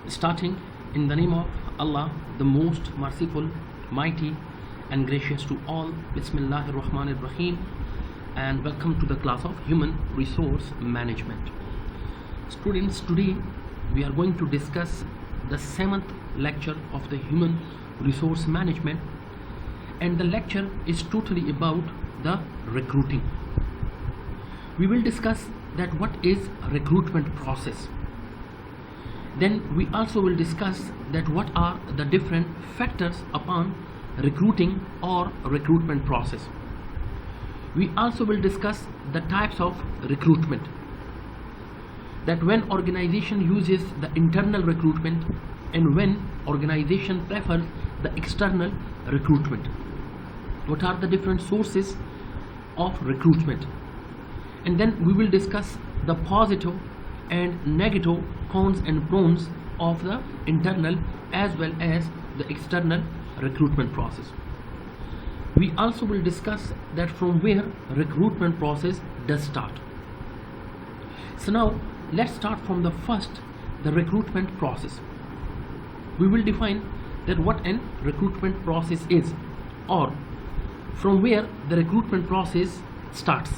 Starting in the name of Allah, the most merciful, mighty and gracious to all. Bismillahir Rahmanir Rahim, and welcome to the class of Human Resource Management. Students, today we are going to discuss the 7th lecture of the Human Resource Management, and the lecture is totally about the recruiting. We will discuss that what is recruitment process. Then we also will discuss that what are the different factors upon recruiting or recruitment process. We also will discuss the types of recruitment, that when organization uses the internal recruitment and when organization prefers the external recruitment. What are the different sources of recruitment? And then we will discuss the positive and negative cons and pros of the internal as well as the external recruitment process. We also will discuss that from where recruitment process does start. So now let's start from the first, the recruitment process. We will define that what an recruitment process is, or from where the recruitment process starts.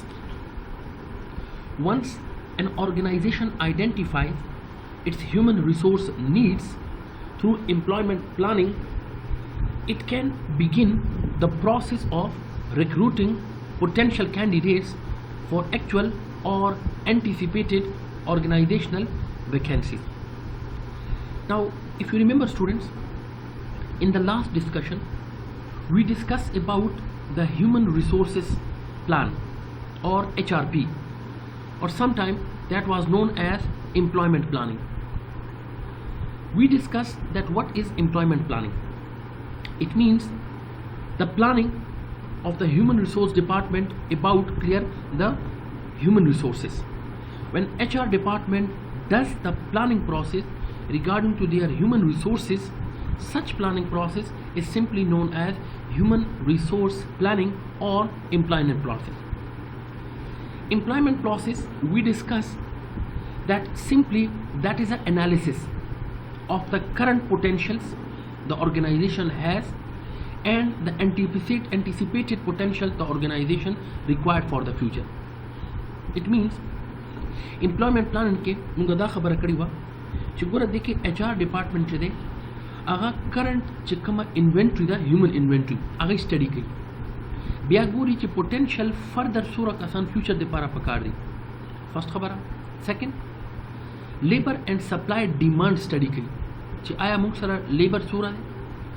Once an organization identifies its human resource needs through employment planning, it can begin the process of recruiting potential candidates for actual or anticipated organizational vacancies. Now, if you remember, students, in the last discussion we discussed about the human resources plan, or HRP, or sometime that was known as employment planning. We discussed that what is employment planning. It means the planning of the human resource department about clear the human resources. When HR department does the planning process regarding to their human resources, such planning process is simply known as human resource planning or employment process. Employment process, we discuss that simply that is an analysis of the current potentials the organization has and the anticipated potential the organization required for the future. It means employment plan के मुंगा दा खबर करी हुआ चिगुरा देखे HR department चे दे आगा current चिकमा inventory दा human inventory आगा study की बिया गुरी ची potential further सूरा कसान future दे पारा पकार दी. First खबरा. Second, labor and supply demand study की ची आया मुख सरा labor सूरा दे,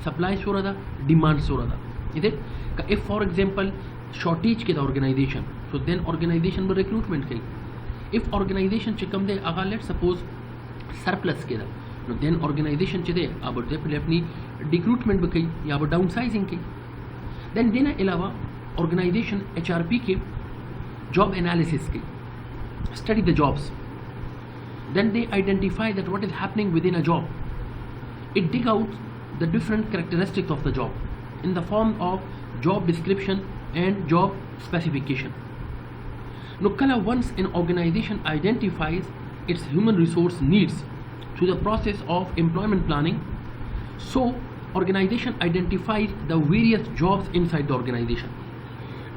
supply सूरा दा, demand सूरा दा. इधर का if for example shortage के दा organization, so then organization में recruitment की. If organization चिकम दे आगा let's suppose surplus के दा, no then organization ची दे अब डेफिनेटली अपनी recruitment भी की या अब downsizing की. Then देना अलावा organization HRP के job analysis की, study the jobs. Then they identify that what is happening within a job. It dig out the different characteristics of the job in the form of job description and job specification. Now, kala once an organization identifies its human resource needs through the process of employment planning, so organization identifies the various jobs inside the organization.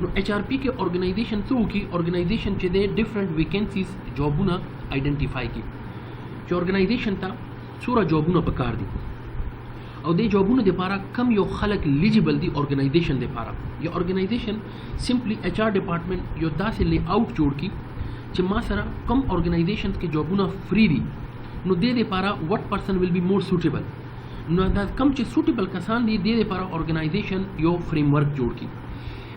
Now, HRP के organization through की organization चे दे different vacancies जॉबुना identify की. जो organization था सूरा जॉबुना पकार दी. और दे जॉबुना दे पारा कम यो खलक eligible दी organization दे पारा. ये organization simply HR department यो दा से layout जोड़ की चे मासरा कम organizations के जॉबुना free दी. नो दे पारा what person will be more suitable. नो दा कम चे suitable कसान दी दे पारा organization यो framework जोड़ की.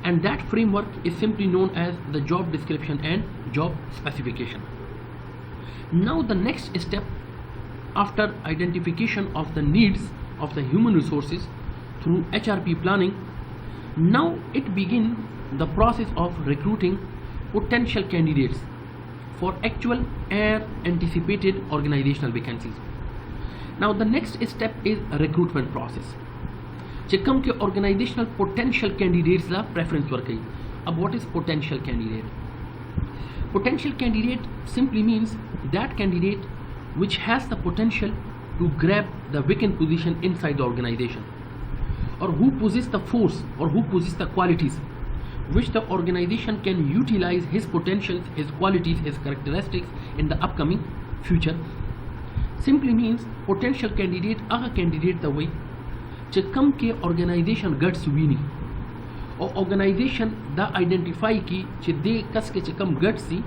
And that framework is simply known as the job description and job specification. Now the next step after identification of the needs of the human resources through HRP planning, now it begins the process of recruiting potential candidates for actual and anticipated organizational vacancies. Now the next step is a recruitment process. चिकम के organizational potential candidates ला preference work है. अब what is potential candidate? Potential candidate simply means that candidate which has the potential to grab the vacant position inside the organization, or who possess the force or who possess the qualities which the organization can utilize his potentials, his qualities, his characteristics in the upcoming future. Simply means potential candidate aga candidate the way che kam ke organization guts wini or organization da identify ki che de kas ke che kam guts si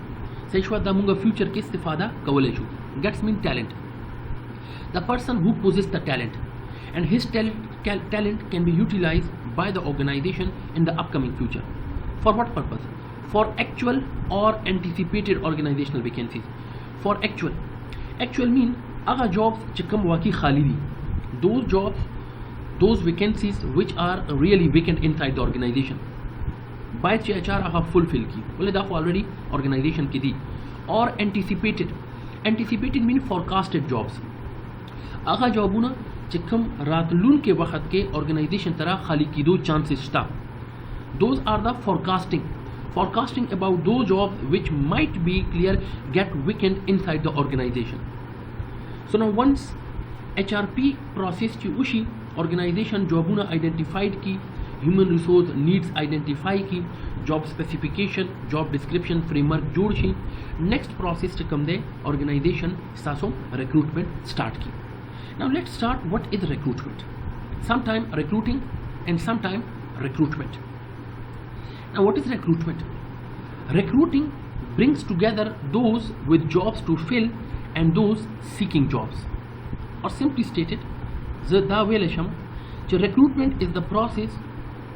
seshwa da munga future ke istifada kawale shu. Guts mean talent. The person who possesses the talent, and his talent can be utilized by the organization in the upcoming future. For what purpose? For actual or anticipated organizational vacancies. For actual mean aga jobs chikam waki khalidi, those jobs, those vacancies which are really vacant inside the organization by HR aga fulfill ki bole da already organization ki di. Or anticipated mean forecasted jobs, aga jobuna chikam ratlun ke waqt ke organization tara khali ki do chances sta. Those are the forecasting about those jobs which might be clear get vacant inside the organization. So now once HRP process ki ushi organization jobuna identified ki, human resource needs identify ki, job specification, job description framework jod shi, next process to come the organization saso recruitment start ki. Now let's start what is recruitment. Sometime recruiting and sometime recruitment. Now what is recruitment? Recruiting brings together those with jobs to fill and those seeking jobs. Or simply stated, recruitment is the process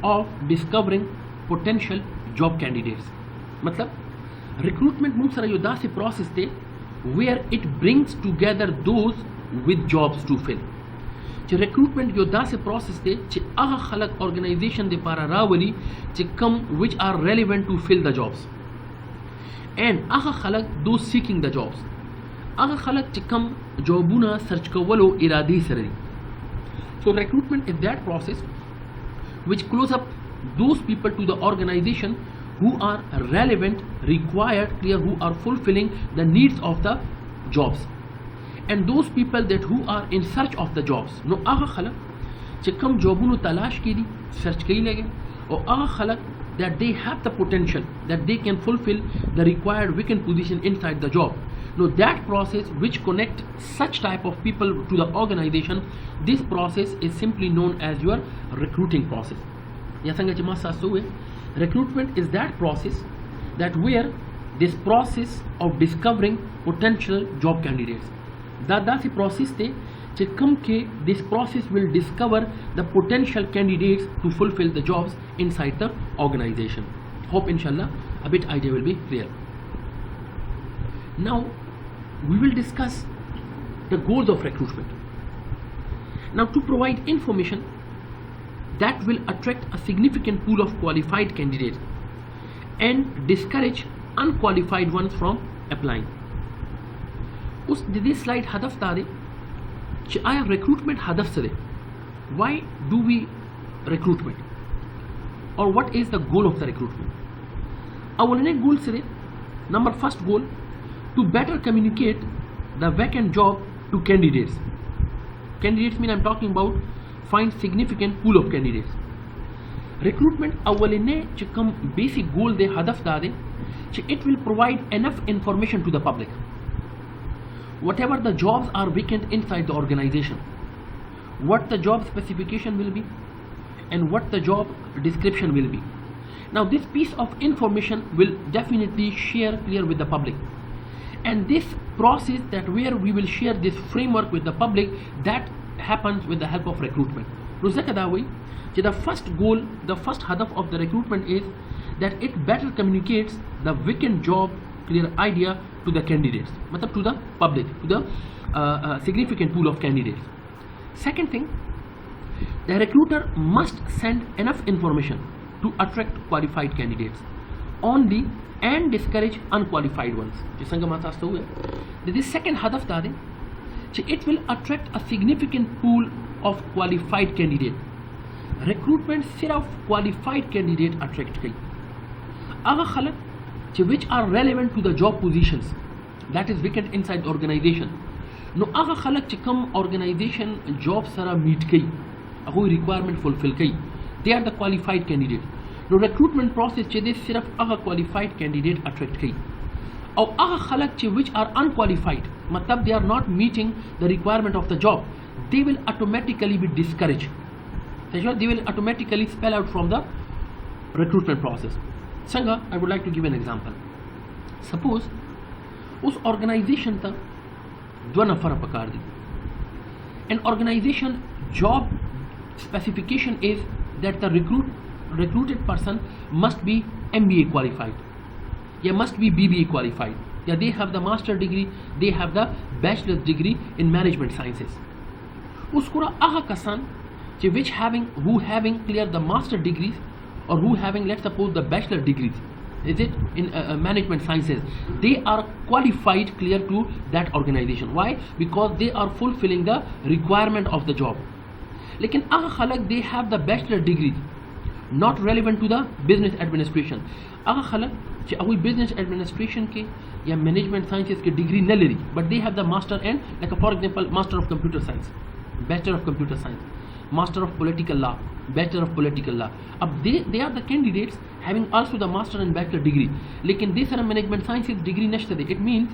of discovering potential job candidates. Matlab, recruitment is a process where it brings together those with jobs to fill. Recruitment is a process which organization de para rawali which are relevant to fill the jobs, and those seeking the jobs jobuna search kawalo iradi sarari. So recruitment is that process which close up those people to the organization who are relevant, required, clear, who are fulfilling the needs of the jobs, and those people that who are in search of the jobs. No aga khalaq che kam jobunu talash ki di search ki lege, or aga khalaq that they have the potential that they can fulfill the required vacant position inside the job. Now that process which connect such type of people to the organization, this process is simply known as your recruiting process. Recruitment is that process that where this process of discovering potential job candidates. That's the process this process will discover the potential candidates to fulfill the jobs inside the organization. Hope inshallah a bit idea will be clear. Now we will discuss the goals of recruitment. Now to provide information that will attract a significant pool of qualified candidates and discourage unqualified ones from applying. This slide hadaf tade aya recruitment hadaf se. Why do we recruitment, or what is the goal of the recruitment? Our goal se number first goal to better communicate the vacant job to candidates. Candidates mean I'm talking about find significant pool of candidates. Recruitment awalene chikam basic goal de hadaf dade it will provide enough information to the public. Whatever the jobs are vacant inside the organization, what the job specification will be and what the job description will be. Now this piece of information will definitely share clear with the public, and this process that where we will share this framework with the public, that happens with the help of recruitment. The first goal, the first hadaf of the recruitment is that it better communicates the vacant job clear idea to the candidates, to the public, to the significant pool of candidates. Second thing, the recruiter must send enough information to attract qualified candidates only and discourage unqualified ones. This second hadaf tade it will attract a significant pool of qualified candidate. Recruitment sirf qualified candidate attract kai aga khalaq which are relevant to the job positions that is vacant inside the organization, نو هغه خلک چې کوم آرګنایزیشن جاب سره میټ کوي هغه ریکوایرمنٹ فلفل کوي they are the qualified candidate. نو recruitment process چې دی صرف هغه qualified candidate attract کوي او هغه خلک چې which are unqualified مطلب they are not meeting the requirement of the job they will automatically be discouraged. They will automatically spell out from the recruitment process. څنګه I would like to give an example. Suppose उस organization ته 2 نفر پکار دي. An organization job specification is that the recruited person must be MBA qualified, yeah, must be BBA qualified, yeah, they have the master degree, they have the bachelor's degree in management sciences. Uskura aha kasan who having cleared the master degrees or who having, let's suppose, the bachelor degrees, is it in management sciences, they are qualified clear to that organization. Why? Because they are fulfilling the requirement of the job. लेकिन आह खलक they have the bachelor degree not relevant to the business administration. आह खलक چې هغوی business administration کې या management sciences کې degree نه لري but they have the master and like for example master of computer science, bachelor of computer science, master of political law, bachelor of political law. अब they are the candidates having also the master and bachelor degree लेकिन they सर management sciences degree नशते दे. It means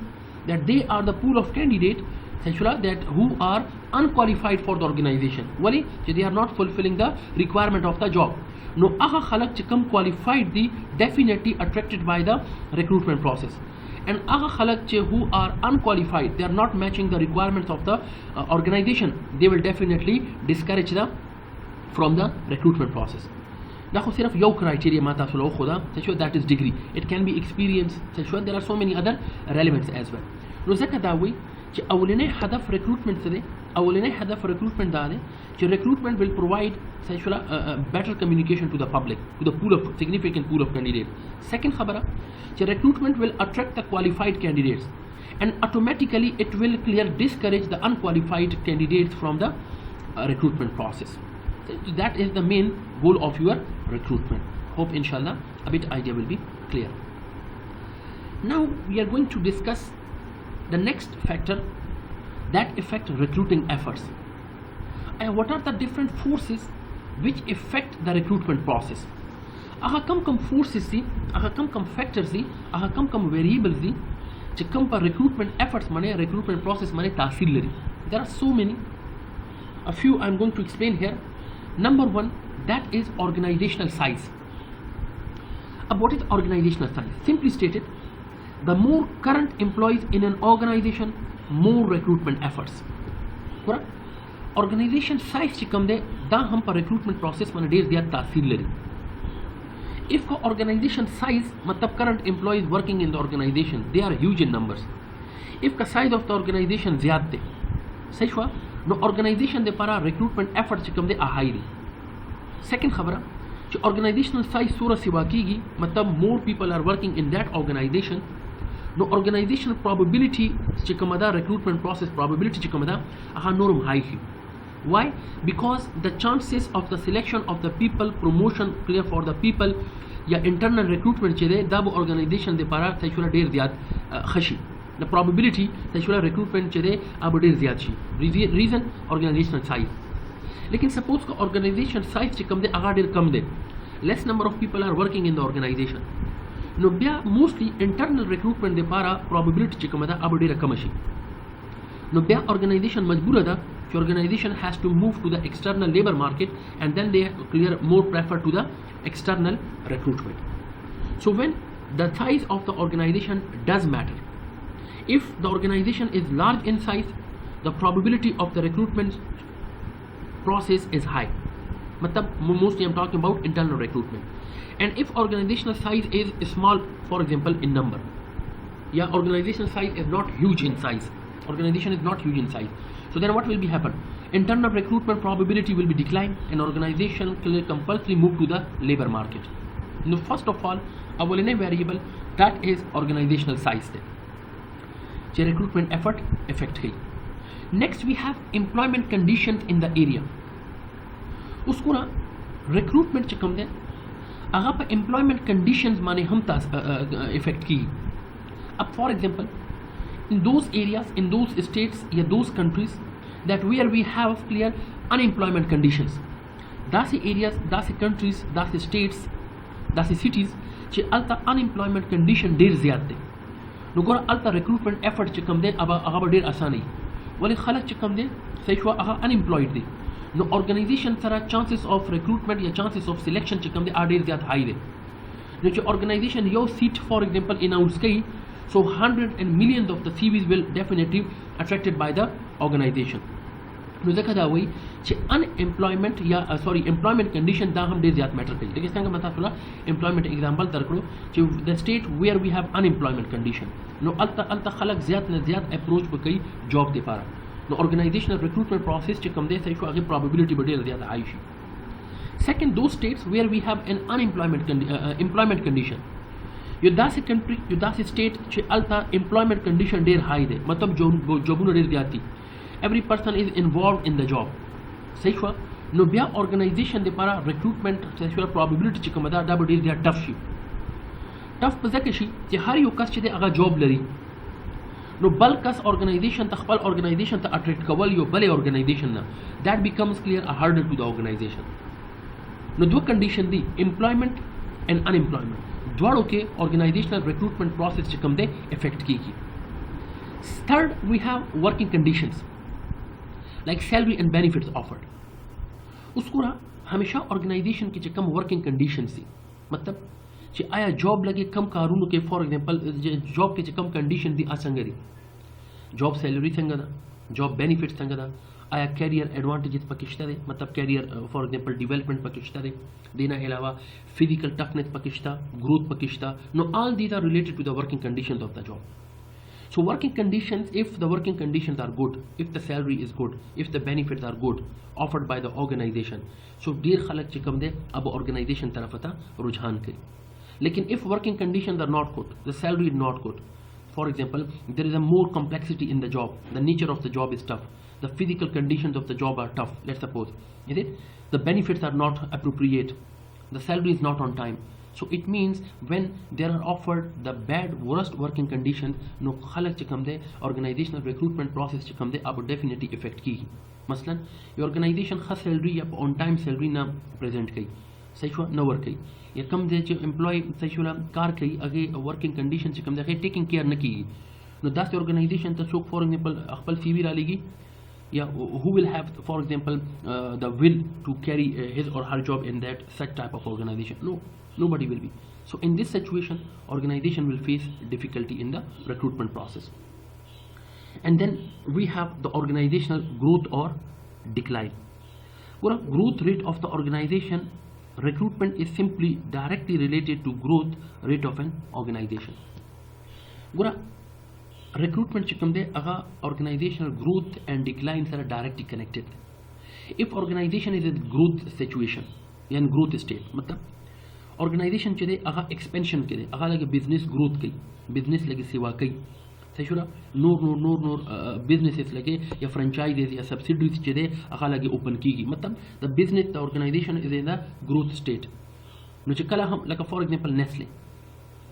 that they are the pool of candidate that who are unqualified for the organization. Wali they are not fulfilling the requirement of the job. No aha khalak che kam qualified the definitely attracted by the recruitment process. And aha khalak che who are unqualified, they are not matching the requirements of the organization, they will definitely discourage them from the recruitment process. دا خو صرف یو criteria ما تاسو له خدا that is degree. It can be experience. There are so many other relevance as well. نو ځکه دا وی چې اولنی هدف recruitment څه دی؟ اولنی هدف recruitment دا دی چې recruitment will provide better communication to the public, to the pool of significant pool of candidates. Second خبره چې recruitment will attract the qualified candidates and automatically it will discourage the unqualified candidates from the recruitment process. That is the main goal of your recruitment. Hope inshallah a bit idea will be clear. Now we are going to discuss the next factor that affect recruiting efforts. And what are the different forces which affect the recruitment process? Aha kam forces si, aha kam factors si, aha kam variables si che kam par recruitment efforts mane, recruitment process mane taasir lari. There are so many. A few I am going to explain here. Number 1, that is organizational size. What is organizational size? Simply stated, the more current employees in an organization, more recruitment efforts. Correct? Organization size ची कम दे दा हम पर recruitment process में डेढ़ दिया तासीर लरी. If the organization size मतलब current employees working in the organization, they are huge in numbers. If the size of the organization ज़्यादा दे, सही हुआ? No organization दे पारा recruitment effort ची कम दे आहाई री. Second खबरा कि organizational size सूरत सिवा कीगी मतलब more people are working in that organization. No organizational probability ची कम दा recruitment process probability ची कम दा आहा नोरम high he. Why? Because the chances of the selection of the people, promotion clear for the people या internal recruitment ची दे दा वो organization दे पारा सही डेर ज़्यादा खशी. The probability सही recruitment ची दे अब डेर ज़्यादा ची. Reason organizational size. लेकिन suppose का organization size ची कम दे आगा डेर कम दे. Less number of people are working in the organization. No bia mostly internal recruitment दे पारा probability ची कम दा अब der come she. No bia organization मजबूर दा कि organization has to move to the external labor market and then they clear more prefer to the external recruitment. So when the size of the organization does matter. If the organization is large in size, the probability of the recruitment process is high. Mostly I'm talking about internal recruitment. And if organizational size is small, for example in number, yeah, organizational size is not huge in size. Organization is not huge in size. So then what will be happen? Internal recruitment probability will be declined and organization will compulsory move to the labor market. Now first of all, our variable that is organizational size. So recruitment effort effect है. Next we have employment conditions in the area. उसको ना recruitment च कम दे अगर पर employment conditions माने हम तास effect की. अब for example, in those areas, in those states या those countries that where we have clear unemployment conditions. दासी areas, दासी countries, दासी states, दासी cities चे अलता unemployment condition डेर ज़्यादा दे. नोगोरा अलता recruitment effort चे कम दे अब डेर आसान है. वाले खलक चे कम दे सही हुआ unemployed दे. No organization सारा chances of recruitment या chances of selection चे कम दे डेर ज़्यादा high दे. जो चे organization yo seat for example announce कई, so hundreds and millions of the CVs will definitely attracted by the organization. नो देखा था वही चे unemployment या employment condition दा हम डेर ज़्यादा मैटर करी. लेकिन संग मता सुला employment example तरकड़ो चे the state where we have unemployment condition. नो अलता खलक ज़्यादा न ज़्यादा approach पर कई job दे पारा. नो organizational recruitment process चे कम दे सही को आगे probability बढ़े ज़्यादा आई शी. Second, those states where we have an employment condition. यो दासी country, यो दासी state चे अलता employment condition डेर high दे. मतलब जॉबुन डेर ज़्यादा. Every person is involved in the job. सही हुआ. नो बिया organization दे पारा recruitment सही हुआ probability चे कम दा बढ़े ज़्यादा tough शी. Tough पर ज़्यादा शी चे हर यो कस चे दे अगर job लरी. नो बल कस organization तख़बल organization ता attract कवल यो बले organization ना. That becomes clear a harder to the organization. नो दो condition दी employment and unemployment. द्वारों के organizational recruitment process चे कम दे effect की. Third, we have working conditions like salary and benefits offered. उसको ना हमेशा organization की चे कम working conditions सी. मतलब चे आया job लगे कम कारूनों के for example job के चे कम condition दी आसंगरी. Job salary संगदा, job benefits संगदा, आया career advantages पकिश्ता दे. मतलब career for example development पकिश्ता दे. देना अलावा physical toughness पकिश्ता, growth पकिश्ता. No, all these are related to the working conditions of the job. So working conditions, if the working conditions are good, if the salary is good, if the benefits are good offered by the organization, so देर खलक चे कम दे अब organization तरफता रुझान करी. लेकिन if working conditions are not good, the salary is not good, for example there is a more complexity in the job, the nature of the job is tough, the physical conditions of the job are tough, let's suppose, is it? The benefits are not appropriate, the salary is not on time. So it means when there are offered the bad worst working conditions, no खलक चे कम दे organizational recruitment process चे कम दे अब definitely effect की. मसलन ये organization खा salary या on time salary ना present कई, सही हुआ न work कई, या कम दे चे employee सही हुआ कार कई आगे working condition चे कम दे आगे taking care न की. No दास organization तो सोक for example अखबल CV ला लेगी, या who will have for example the will to carry his or her job in that such type of organization? No. Nobody will be. So in this situation, organization will face difficulty in the recruitment process. And then we have the organizational growth or decline. Well, growth rate of the organization, recruitment is simply directly related to growth rate of an organization. Well, recruitment chikam de aga organizational growth and decline are directly connected. If organization is in growth situation, in growth state, मतलब organisation चे दे अगा expansion के दे अगा लगे business growth कई, business लगे सेवा कई, सही शुरा नोर बिजनेसेस लगे या फ्रेंचाइजेस या सब्सिडीज चे दे अगा लगे ओपन की. मतलब the business the organization is in the growth state. नो चे कला हम लगा फॉर एग्जांपल नेस्ले,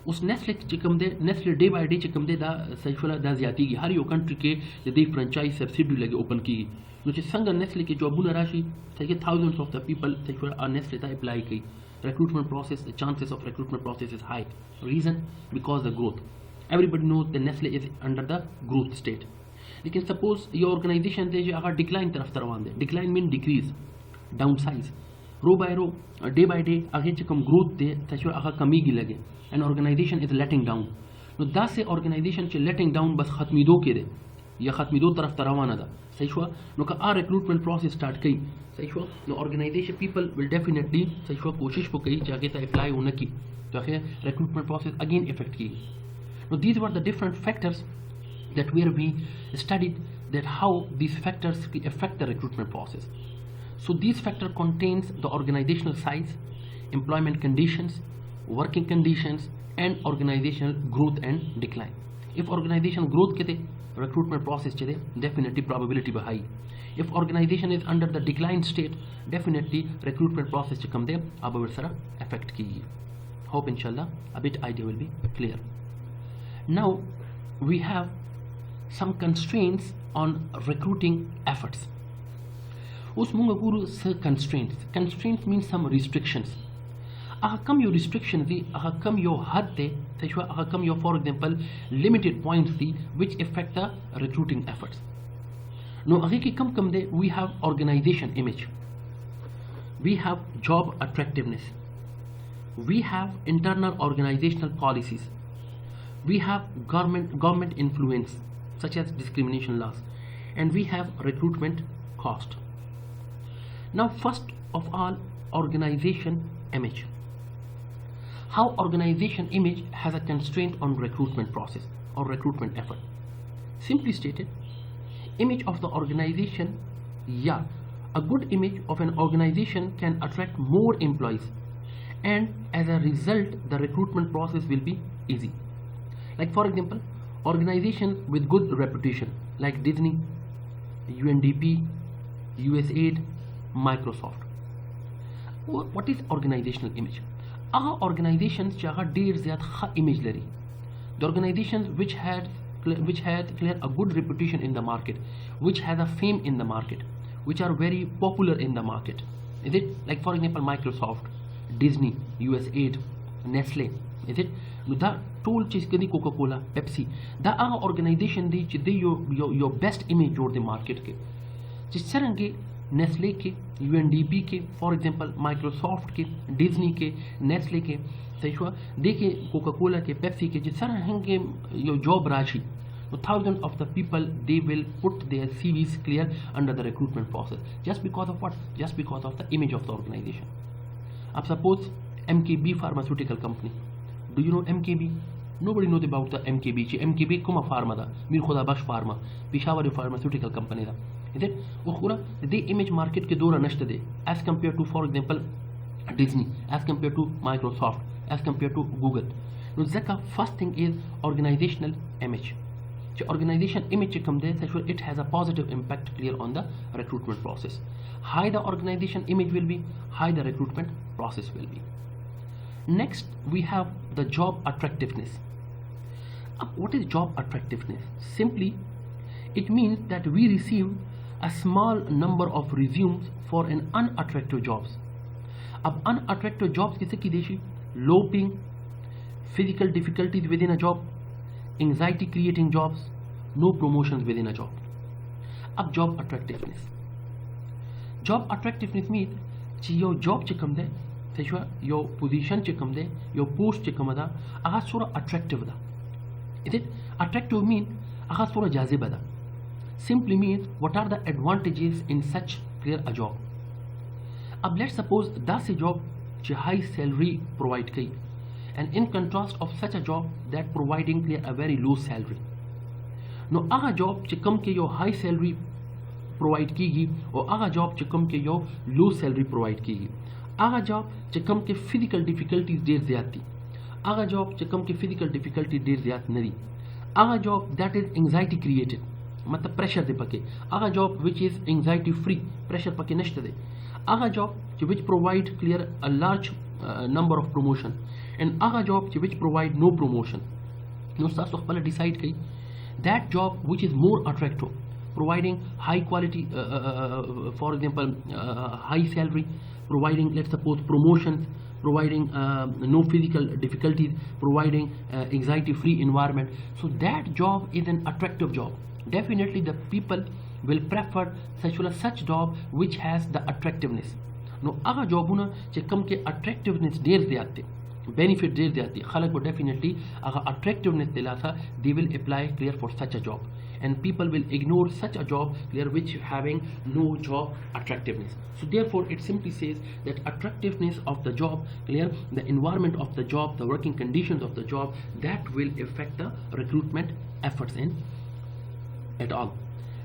उस नेस्ले चे कम दे नेस्ले डे बाय डे चे कम दे दा सही शुरा दा ज्यादा की हर यो कंट्री के दे फ्रेंचाइज सब्सिडी लगे ओपन की. नो चे संग नेस्ले के जॉब राशि सही thousands of the people सही शुरा नेस्ले ता अप्लाई की. Recruitment process, the chances of recruitment process is high. Reason? Because the growth. Everybody knows the Nestle is under the growth state. लेकिन suppose your organization दे जो अगर decline तरफ तरवान दे, decline mean decrease, downsize, row by row, day by day आगे चकम growth दे, तशो अगर कमी गी लगे, an organization is letting down. नो दा से organization चे letting down बस खत्मी दो के दे, या खत्मी दो तरफ तरवाना दा, सही हुआ. नो का आ recruitment process start कई. सही हुआ. Now organization people will definitely सही हुआ कोशिश को कही जाके तो अप्लाई होने की तो आखिर रिक्रूटमेंट प्रोसेस अगेन इफेक्ट की. Now these were the different factors that where we studied that how these factors affect the recruitment process. So these factor contains the organizational size, employment conditions, working conditions and organizational growth and decline. If organizational growth के recruitment process चले definitely probability भी high. If organization is under the decline state, definitely recruitment process चे कम दे अब वैसा affect की. Hope inshallah a bit idea will be clear. Now we have some constraints on recruiting efforts. Us munga guru constraints. Constraints means some restrictions. Aha kam yo restrictions di, aha kam yo had de, aha kam yo, for example, limited points di which affect the recruiting efforts. No, ahi ki kam de, we have organization image, we have job attractiveness, we have internal organizational policies, we have government influence such as discrimination laws, and we have recruitment cost. Now first of all, organization image. How organization image has a constraint on recruitment process or recruitment effort. Simply stated, image of the organization, yeah, a good image of an organization can attract more employees, and as a result the recruitment process will be easy. Like for example, organizations with good reputation like Disney, UNDP, USAID, Microsoft. What is organizational image? Our organizations chaha deer zyad kha image lari. The organizations which had clear a good reputation in the market, which has a fame in the market, which are very popular in the market. Is it? Like for example, Microsoft, Disney, USAID, Nestle. Is it? The tool chis kadi Coca-Cola, Pepsi. The our organization they your best image or the market ke. जिस तरह के Nestle के, UNDP के, for example Microsoft के, Disney के, Nestle के, सही हुआ, देखिए कोका कोला के, पेप्सी के, जिस तरह के यो जॉब राशि, so thousands of the people they will put their CVs clear under the recruitment process just because of what? Just because of the image of the organization. Ab suppose MKB pharmaceutical company. Do you know MKB? Nobody knows about the MKB. MKB kuma pharma da, Mir Khuda Bash pharma, Peshawar pharmaceutical company da. Is it? The image market ke dora nashta de as compared to, for example, Disney, as compared to Microsoft, as compared to Google. Now, the first thing is organizational image. So organization image it has a positive impact clear on the recruitment process. High the organization image will be, high the recruitment process will be. Next, we have the job attractiveness. What is job attractiveness? Simply, it means that we receive a small number of resumes for an unattractive jobs. Ab unattractive jobs किसे की देशी? Low paying, physical difficulties within a job, anxiety creating jobs, no promotions within a job. Ab job attractiveness. Job attractiveness means कि your job चिकम दे, सही your position चिकम they, your post चिकम दा, आगा सोरा attractive दा. Is it? Attractive mean आगा सोरा जाज़िब दा. Simply means what are the advantages in such clear a job. Ab let's suppose that's a job which high salary provide ki, and in contrast of such a job that providing clear a very low salary. Now aga job which kam ke yo high salary provide kigi, or aga job which kam ke yo low salary provide kigi. Aga job which kam ke physical difficulties der zyati. Aga job which kam ke physical difficulty der zyat nari. Aga job that is anxiety created. मतलब pressure दे पके, आगा job which is anxiety free, pressure पके नष्ट दे, आगा job which provide clear a large number of promotion, and आगा job which provide no promotion. नो सास वक्त पहले decide कई, that job which is more attractive, providing high quality, for example, high salary, providing let's suppose promotions, providing no physical difficulties, providing anxiety free environment. So that job is an attractive job. Definitely the people will prefer such job which has the attractiveness. No aga jobuna che kam ke attractiveness der zyate, benefit der zyate, khalak ko definitely aga attractiveness dilasa, they will apply clear for such a job, and people will ignore such a job clear which having no job attractiveness. So therefore it simply says that attractiveness of the job clear, the environment of the job, the working conditions of the job, that will affect the recruitment efforts in at all.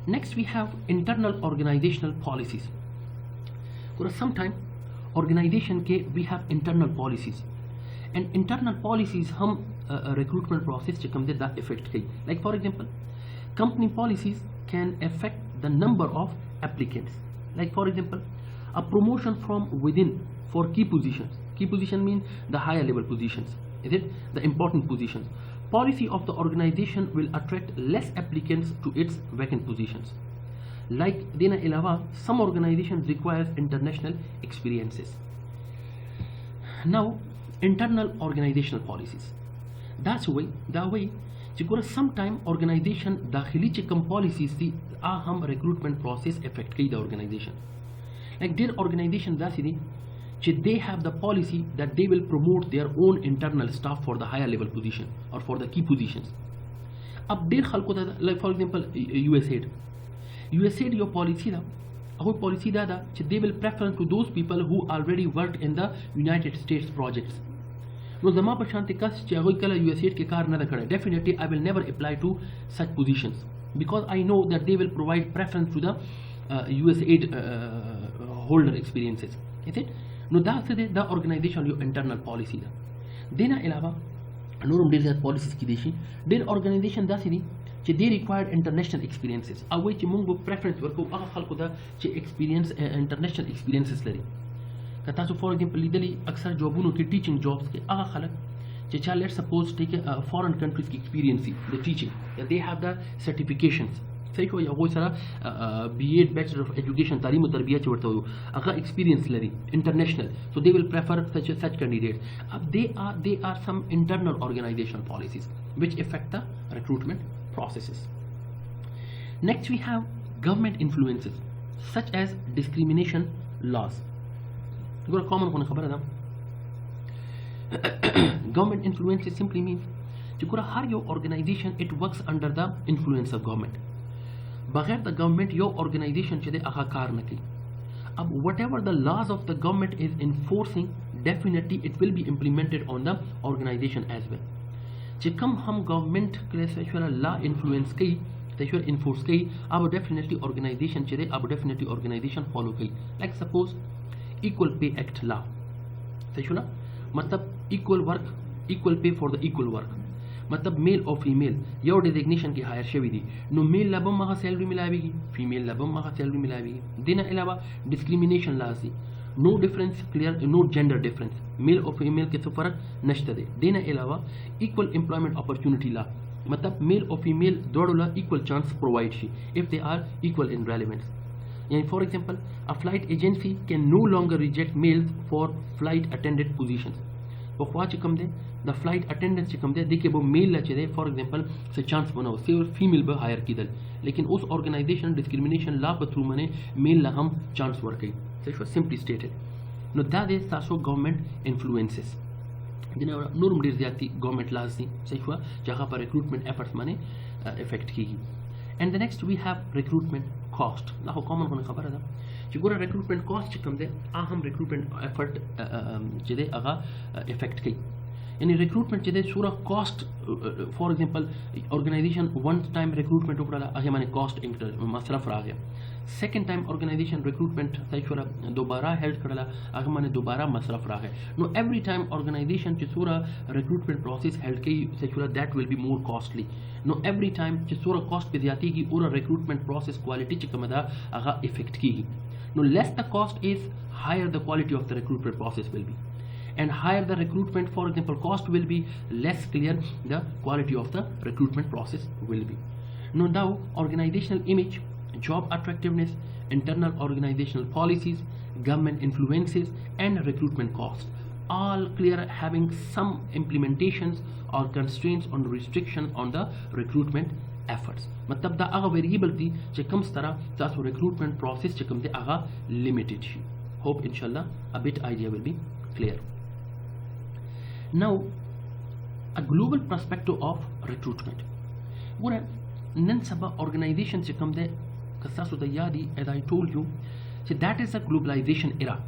Next we have internal organizational policies. Sometimes organization के we have internal policies, and internal policies हम recruitment process चे कम दे दा effect कई. Like for example, company policies can affect the number of applicants. Like for example, a promotion from within for key positions. Key position means the higher level positions. Is it? The important positions. policy of the organization will attract less applicants to its vacant positions. Like dena ilawa, some organizations requires international experiences. Now, internal organizational policies. That's the way चिकोरा sometime organization दाखिली चिकम policies थी हम recruitment process affect कई the organization. Like their organization दासी they have the policy that they will promote their own internal staff for the higher level position or for the key positions. अब देर खल को like for example USAID your policy दा अहो policy दा they will prefer to those people who already worked in the United States projects. No zama pa shanti kas chagoy kala USAID ke kar nada kada. Definitely I will never apply to such positions because I know that they will provide preference to the USAID holder experiences. Is it? No that's the organization your internal policy da. Dena ilawa norum there policies ki deshi. Their organization da sidi che they required international experiences. Away che mungo preference work aga khalko da che experience international experiences lari. So for example, legally, अक्सर जॉबों के teaching jobs के आगा खलक चेचा let's suppose take a foreign countries की experience the teaching they have the certifications सही को या वो सारा B.Ed Bachelor of Education तालीम और तरबियत चवरता हो अगर experience लरी international so they will prefer such candidates. अब they are some internal organizational policies which affect the recruitment processes. Next we have government influences such as discrimination laws. Common government influences simply means your organization it works under the influence of government. Baghair the government your organization chede aga kar na ki. Ab whatever the laws of the government is enforcing, definitely it will be implemented on the organization as well. Chikam hum government ke law influence ki sexual enforce ki ab definitely organization chede ab definitely organization follow ki. Like suppose Equal Pay Act law सही मतलब equal work equal pay for the equal work मतलब male और female your designation की higher शेवी दी no mail लबम महा salary मिलावेगी female लबम महा salary मिलावेगी देना अलावा डिस्क्रिमिनेशन लॉ सी no difference clear no gender difference male और फीमेल के तो फर्क नश्त दे देना अलावा इक्वल एम्प्लॉयमेंट अपॉर्चुनिटी लॉ मतलब मेल और फीमेल दोनों इक्वल चांस प्रोवाइड शी if they are equal in relevance. For example, a flight agency can no longer reject males for flight attendant positions. The flight attendants देखिए वो mail ला चले for example से chance बनाओ से और female पे higher की दल लेकिन उस ऑर्गेनाइजेशन डिस्क्रिमिनेशन ला बथरू मने मेल ला हम चांस वर्क है सही सिंपली स्टेटेड. नो दैट इज सासो गवर्नमेंट इन्फ्लुएंसेस जिन्हें नॉर्म डेज जाती गवर्नमेंट लाज दी सही हुआ जहाँ पर रिक्रूटमेंट एफर्ट्स मने इफेक्ट की. And the next we have recruitment cost. ना हो common होने खबर है ना कि पूरा recruitment cost कम दे हम recruitment effort जिधे आगा effect की यानी recruitment जिधे सूरा cost for example organization one time recruitment ऊपर आगे माने cost मसरफ रहा गया second time organization recruitment सही शूरा दोबारा held करला आगे माने दोबारा मसरफ रहा है. No every time organization जिसूरा recruitment process held की सही शूरा that will be more costly. No every time जिसूरा cost पे ज़्यादा की पूरा recruitment process quality चिकमदा आगा effect की. No less the cost is higher the quality of the recruitment process will be. And higher the recruitment for example cost will be less clear the quality of the recruitment process will be. Now organizational image, job attractiveness, internal organizational policies, government influences and recruitment costs all clear having some implementations or constraints on restriction on the recruitment efforts. मतलब दा आगा variable थी चिकम तरह तासो recruitment process चिकम दे आगा limited शी. Hope inshallah a bit idea will be clear. Now a global perspective of recruitment. What नन सबा organization चिकम दे कसासो दा यादी as I told you so that is a globalization era.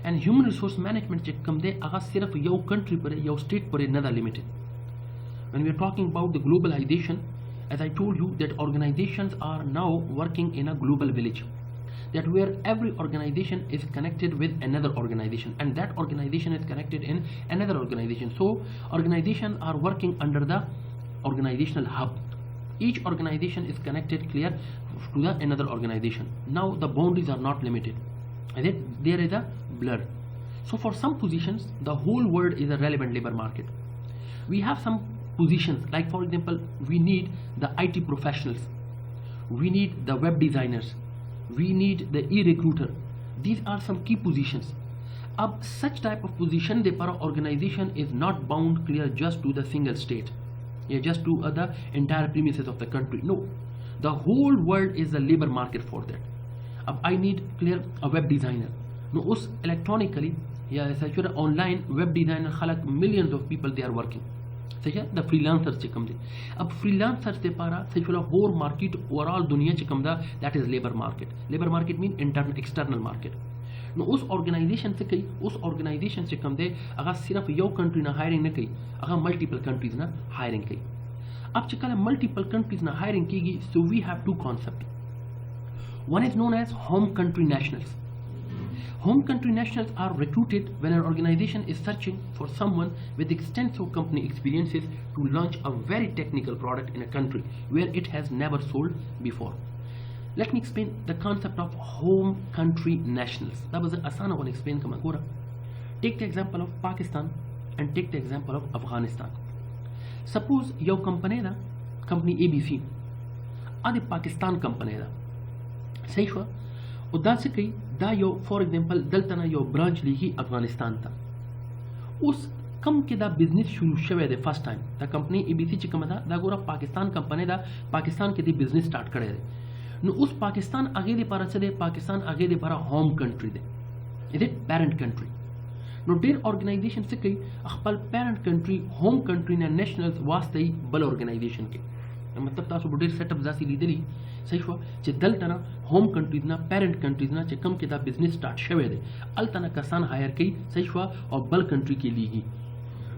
And human resource management चिकम दे आगा सिर्फ यो country पर यो state पर नदा limited. When we are talking about the globalization, as I told you that organizations are now working in a global village, that where every organization is connected with another organization and that organization is connected in another organization. So organizations are working under the organizational hub. Each organization is connected clear to the another organization. Now the boundaries are not limited. There is a blur. So for some positions, the whole world is a relevant labor market. We have some positions, like for example we need the IT professionals, we need the web designers, we need the e-recruiter. These are some key positions. Ab such type of position the para organization is not bound clear just to the single state, just to the entire premises of the country. No, the whole world is the labor market for that. Ab I need clear a web designer. No, us electronically online web designer khalaq millions of people they are working. The freelancers chikam de. Ab freelancers de para whole market overall dunya chikam da, that is labor market. Labor market mean internal external market. No, उस organisation से कई उस organisation से कम दे अगर सिर्फ यो country ना hiring न कई अगर मल्टीपल कंट्रीज ना हायरिंग कई. अब चिकल मल्टीपल कंट्रीज ना हायरिंग कीगी, so we have two concept. One is known as home country nationals. Home country nationals are recruited when an organization is searching for someone with extensive company experiences to launch a very technical product in a country where it has never sold before. Let me explain the concept of home country nationals. That was asana one explain kama gora. Take the example of Pakistan and take the example of Afghanistan. Suppose your company ABC adi Pakistan company da. सही हुआ. उदा से कई दा यो for example दलतना yo branch ली ही अफगानिस्तान था. उस कम के दा बिजनेस शुरू शवे दे फर्स्ट टाइम दा कंपनी एबीसी चिकम दा दा गोरा पाकिस्तान कंपनी दा पाकिस्तान के दी बिजनेस स्टार्ट करे दे. नो उस पाकिस्तान आगे दे पारा चले पाकिस्तान आगे दे पारा होम कंट्री दे. Is it parent country. नो डेर ऑर्गेनाइजेशन से कई अखपल पेरेंट कंट्री होम कंट्री ना नेशनल्स वास्ते ही बल ऑर्गेनाइजेशन के मतलब तासो बुडेर सेटअप जासी लीदली सही हुआ चे दल तना होम कंट्रीज ना पेरेंट कंट्रीज ना चे कम के दा बिजनेस स्टार्ट शवे दे अल तना कसान हायर कई सही हुआ और बल कंट्री के लिए ही.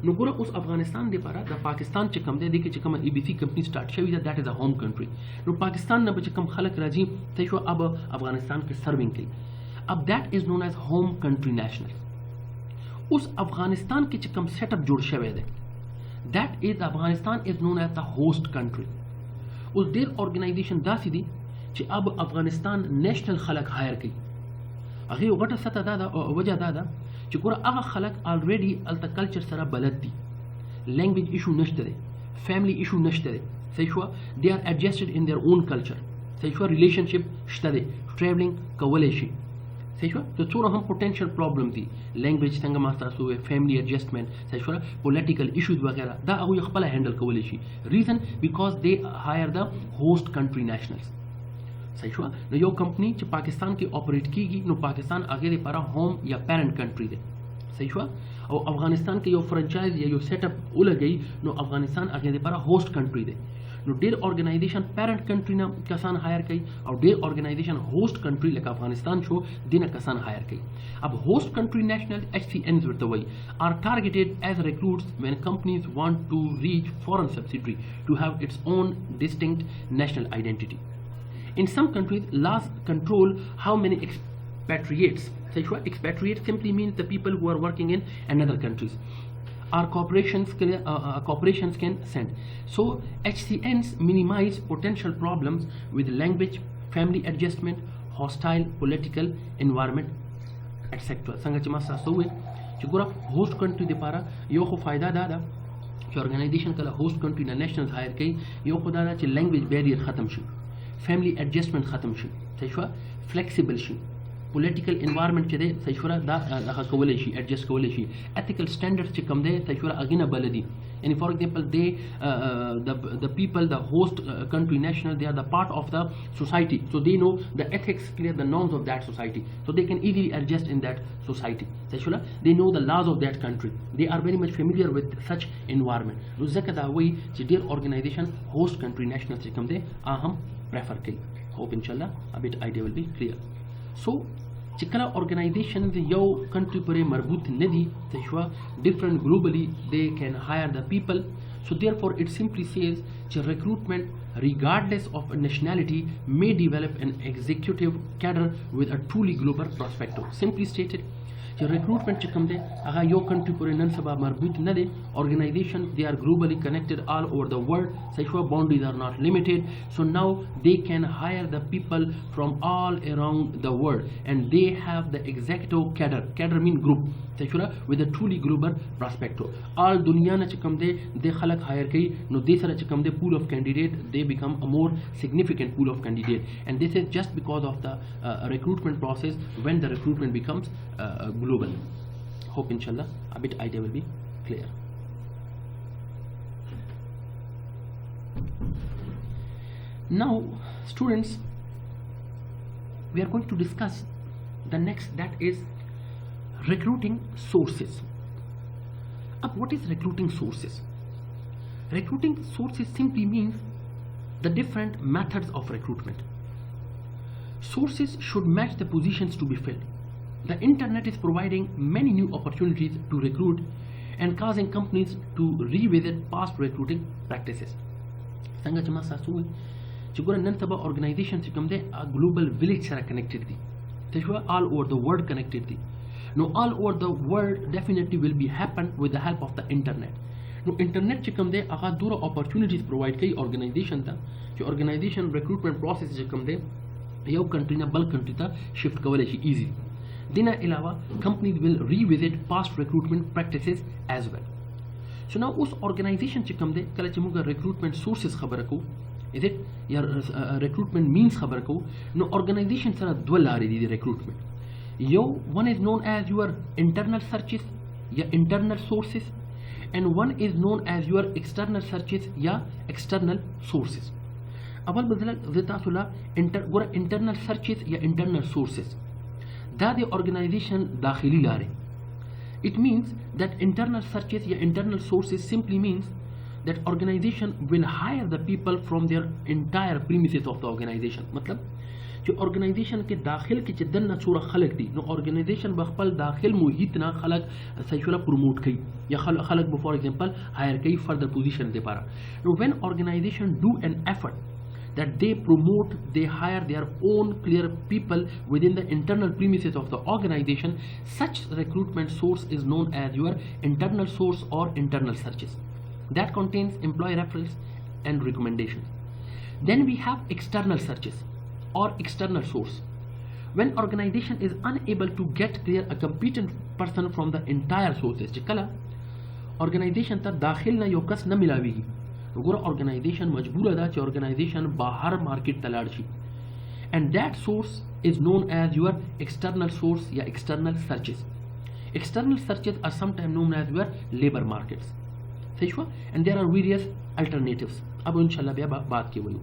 नो पूरा उस अफगानिस्तान दे पारा दा पाकिस्तान चे कम दे देखे चे कम ईबीसी कंपनी स्टार्ट शवी दा that is a home country. नो पाकिस्तान ना बचे कम खलक राजी सही हुआ अब अफगानिस्तान के सर्विंग के. अब that is known as home country national. उस अफगानिस्तान के चे कम सेटअप जोड़ शवे दे that is Afghanistan is known as the host country. उस देर ऑर्गेनाइजेशन दासी दी कि अब अफगानिस्तान नेशनल खलक हायर की अगे वगट सता दादा वजह दादा कि पूरा अगा खलक ऑलरेडी अलता कल्चर सरा बलद दी लैंग्वेज इशू नश्तरे फैमिली इशू नश्तरे सही हुआ they are adjusted in their own culture सही हुआ रिलेशनशिप श्तरे ट्रैवलिंग कवलेशी सही हुआ तो चोरा हम पोटेंशियल प्रॉब्लम थी लैंग्वेज संग मास्टर हुए फैमिली एडजस्टमेंट सही हुआ पॉलिटिकल इश्यूज वगैरह दा अगु यखपला हैंडल कवलेशी रीजन बिकॉज दे hire the host country nationals सही हुआ. नो यो कंपनी जो पाकिस्तान की ऑपरेट कीगी नो पाकिस्तान आगे दे पारा होम या पेरेंट कंट्री दे सही हुआ. और अफगानिस्तान के यो फ्रेंचाइज या यो सेटअप उलग गई नो अफगानिस्तान आगे दे पारा होस्ट कंट्री दे. नो डेर ऑर्गेनाइजेशन पेरेंट कंट्री ना कसान हायर कई और डेर ऑर्गेनाइजेशन होस्ट कंट्री लेकर अफगानिस्तान शो दिन कसान हायर कई. अब host country national HCNs with the way are targeted as recruits when companies want to reach foreign subsidiary to have its own distinct national identity. In some countries, laws control how many expatriates. Expatriates simply means the people who are working in another countries. Our corporations can send. So HCNs minimize potential problems with language, family adjustment, hostile political environment, etc. संगचमा सासुए चुकुरा host country दे पारा यो को फायदा दादा कि organization कला host country ना nationals hire कई यो को दादा ची language barrier खत्म शी फैमिली एडजस्टमेंट खत्म शी सही हुआ फ्लेक्सिबल शी पॉलिटिकल एनवायरनमेंट चदे सही हुआ दा कवले शी एडजस्ट कवले शी एथिकल स्टैंडर्ड्स च कम दे सही हुआ अगिना बलदी यानी फॉर एग्जांपल दे the people the host country national they are the part of the society so they know the ethics clear the norms of that society so they can easily adjust in that society सही हुआ they know the laws of that country they are very much familiar with such environment नो जकदा वही their organization host country national च कम दे आ हम prefer kay. Hope inshallah a bit idea will be clear. So chikala organizations yo country pare marbut nadi tashwa different globally they can hire the people. So therefore it simply says recruitment regardless of nationality may develop an executive cadre with a truly global perspective. Simply stated, recruitment aga yo country pore nan saba marbut na de organization, they are globally connected all over the world, such boundaries are not limited, so now they can hire the people from all around the world and they have the executive cadre mean group with a truly global perspective. All dunya na they khalak hire kai no they sara pool of candidate, they become a more significant pool of candidate, and this is just because of the recruitment process when the recruitment becomes global. Hope inshallah a bit idea will be clear. Now students, we are going to discuss the next, that is recruiting sources. What is recruiting sources? Recruiting sources simply means the different methods of recruitment. Sources should match the positions to be filled. The internet is providing many new opportunities to recruit and causing companies to revisit past recruiting practices. Sanga jama sasu chigura nan taba organization chikamde a global village sara connected di. Teshwa all over the world connected di. Now all over the world definitely will be happen with the help of the internet. Now internet chikamde aga dura opportunities provide kai organization ta. Che organization recruitment process chikamde yaw country na bulk country ta shift kawale shi easy. Dina ilawa companies will revisit past recruitment practices as well. So now us organization chikamde kala chimuga recruitment sources khabar ko, is it your recruitment means khabar ko. No organization sara dwalari di recruitment. One is known as your internal searches, your internal sources, and one is known as your external searches, ya external sources. Abal badala zita sula internal searches ya internal sources. That the organization dakhili lare. It means that internal searches ya internal sources simply means that organization will hire the people from their entire premises of the organization. Matlab जो organisation के दाखिल के जदन ना सूरा खलक दी no organisation बखपल दाखिल मुहित ना खलक सचुला प्रमोट कई या खलक बो फॉर एग्जांपल हायर कई फर्दर पोजीशन दे पारा. नो when organization do an effort that they promote, they hire their own clear people within the internal premises of the organization, such recruitment source is known as your internal source or internal searches. That contains employee referrals and recommendations. Then we have external searches or external source. When organization is unable to get clear a competent person from the entire sources, chikala organization ta dakhil na yokas na milawi. Organization majbura da che organization bahar market taladshi, and that source is known as your external source ya external searches. External searches are sometimes known as your labor markets, and there are various alternatives. अब इंशाल्लाह बिया बात की वही.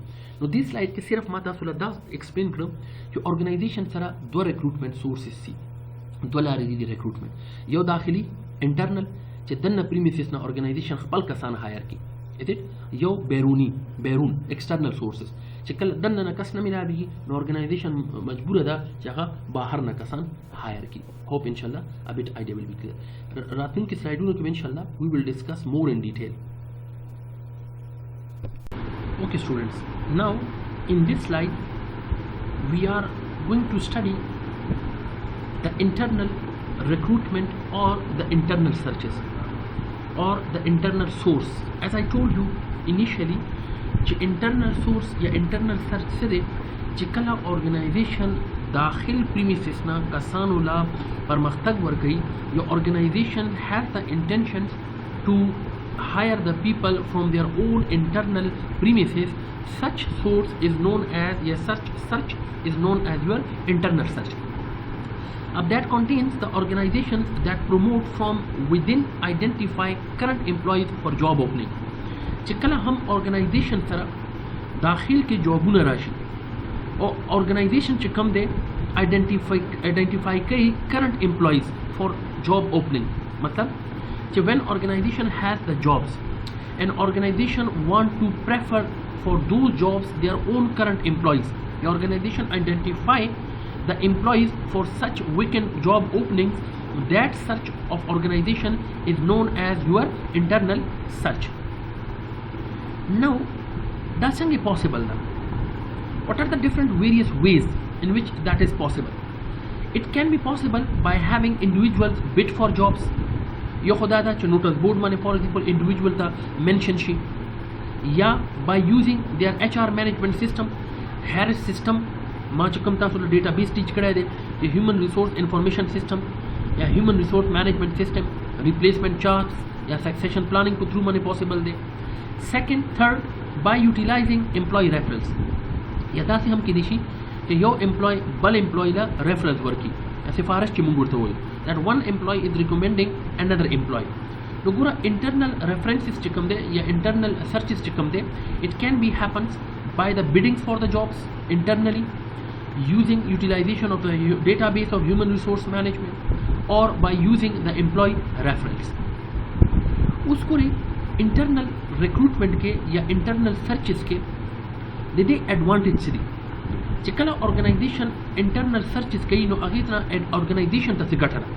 No this slide के सिर्फ माता सुला दा एक्सप्लेन करो कि ऑर्गेनाइजेशन सारा दो रिक्रूटमेंट सोर्सेस सी दो लारी दी recruitment yo दाखिली internal che danna premises na organization khpal kasan hire ki, is it yo berun external sources che kal danna na kas na mila bi no organization majbura da jaga bahar na kasan hire ki. Hope inshallah a bit idea will be clear. Ratin ki slide ki inshallah we will discuss more in detail. Okay students, now in this slide we are going to study the internal recruitment or the internal searches or the internal source. As I told you initially, the internal source या internal search से दे जिकला organization दाखिल premises ना कसानुला पर मख्तग वर गई, your organization has the intentions to hire the people from their own internal premises. Such source is known as search is known as your internal search. That contains the organizations that promote from within identify current employees for job opening. चिकला हम organization सरा दाखिल के जॉबुन राशि और organization चिकम दे identify कई current employees for job opening. मतलब कि when organization has the jobs, an organization want to prefer for those jobs their own current employees. The organization identify the employees for such vacant job openings. That search of organization is known as your internal search. Now دا څنګه possible ده. What are the different various ways in which that is possible? It can be possible by having individuals bid for jobs. یو خدا دا چې نوټس بورډ باندې فار ایگزامپل انډیویجوال ته منشن شي، یا by using their HR management system. هیرس سیستم ما چې کوم تاسو له ډیټا بیس ټیچ کړی دی چې هیومن ریسورس انفارمیشن سیستم یا هیومن ریسورس مینجمنٹ سیستم، ریپلیسمنٹ چارټس یا سکسیشن پلاننگ په تھرو باندې پاسبل دی. سیکنډ تھرډ by utilizing employee referrals. یا داسې هم کېدای شي چې یو امپلوی بل امپلوی له ریفرنس ورکړي، سفارش چې موږ ورته وایو that one employee is recommending another employee. نو ګوره انټرنل ریفرنسز چې کوم دی یا انټرنل سرچز چې کوم دی it can be happens by the biddings for the jobs internally using utilization of the database of human resource management or by using the employee referrals. اوس ګورې انټرنل ریکروټمنټ کې یا انټرنل سرچز کې د دې ایڈوانټیج څه دي چې کله ارګنایزیشن انټرنل سرچز کوي نو هغې ته ارګنایزیشن ته څه ګټه ده.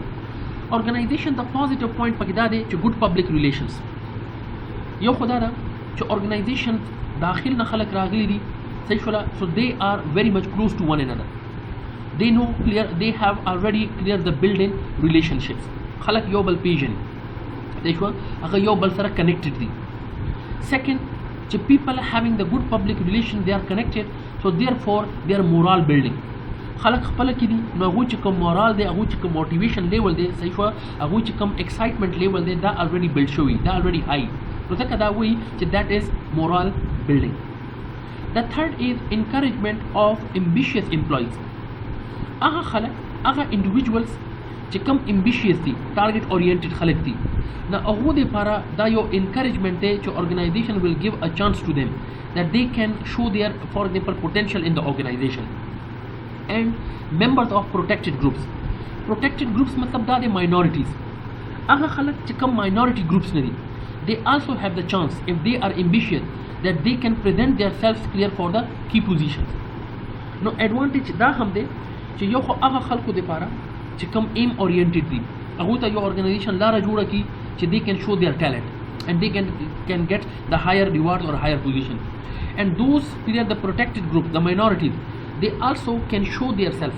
ارګنایزیشن ته پازیټیو پوینټ پکې دا دی چې ګډ پبلک ریلیشنز. یو خو دا ده چې ارګنایزیشن داخل نه خلک راغلي دي صحیح شوله، so they are very much close to one another. They know clear, they have already clear the built-in relationships. خلک یو بل پیژني صحیح شوه، هغه یو بل سره کنیکټډ دي. Second چې people having the good public relation they are connected, so therefore they are moral building. خلک خپل کې دي نو هغوی چې کوم مورال دی، هغوی چې کوم موټیویشن لیول دی صحیح شوه، هغوی چې کوم ایکسایټمنټ لیول دی دا الریډي بلډ شوي، دا الریډي هائی، نو ځکه دا وایي چې دیٹ از مورال بلډینګ. The third is encouragement of ambitious employees. هغه خلک هغه individuals چې کوم ambitious دي، target oriented خلک دي، نو هغو دپاره دا یو encouragement دی چې organization will give a chance to them that they can show their for example potential in the organization. And members of protected groups. Protected groups مطلب دا دی minorities. هغه خلک چې کوم minority groups نه دي they also have the chance if they are ambitious that they can present their selves clear for the key positions. نو advantage دا هم دی چې یو خو هغه خلکو دپاره چې کوم aim oriented دي هغو ته یو organization لاره جوړه کړي چې they can show their talent and they can get the higher rewards or higher position. And those clear the protected group, the minorities, they also can show their self,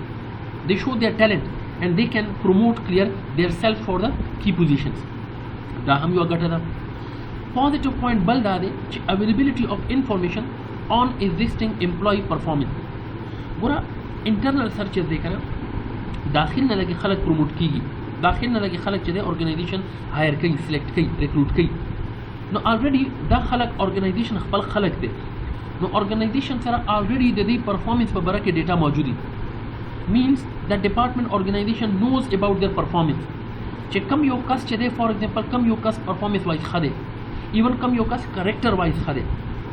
they show their talent and they can promote clear their self for the key positions. دا هم یو ګټه ده. Positive point بل دا دی چې availability of information on existing employee performance. ګوره internal searches دی کنه، داخل نه لګي خلک پروموټ کیږي، داخل نه لګي خلک چې دی ارګنایزیشن هایر کوي، سلیکټ کوي، ریکروټ کوي، نو الریډي دا خلک ارګنایزیشن خپل خلک دی، نو ارګنایزیشن سره الریډي د دې پرفارمنس په باره کې ډیټا موجود دي. means that department organization knows about their performance چې کم یو کس چې دی فار ایگزامپل کم یو کس پرفارمنس وایز ښه دی، ایون کم یو کس کریکټر وایز ښه دی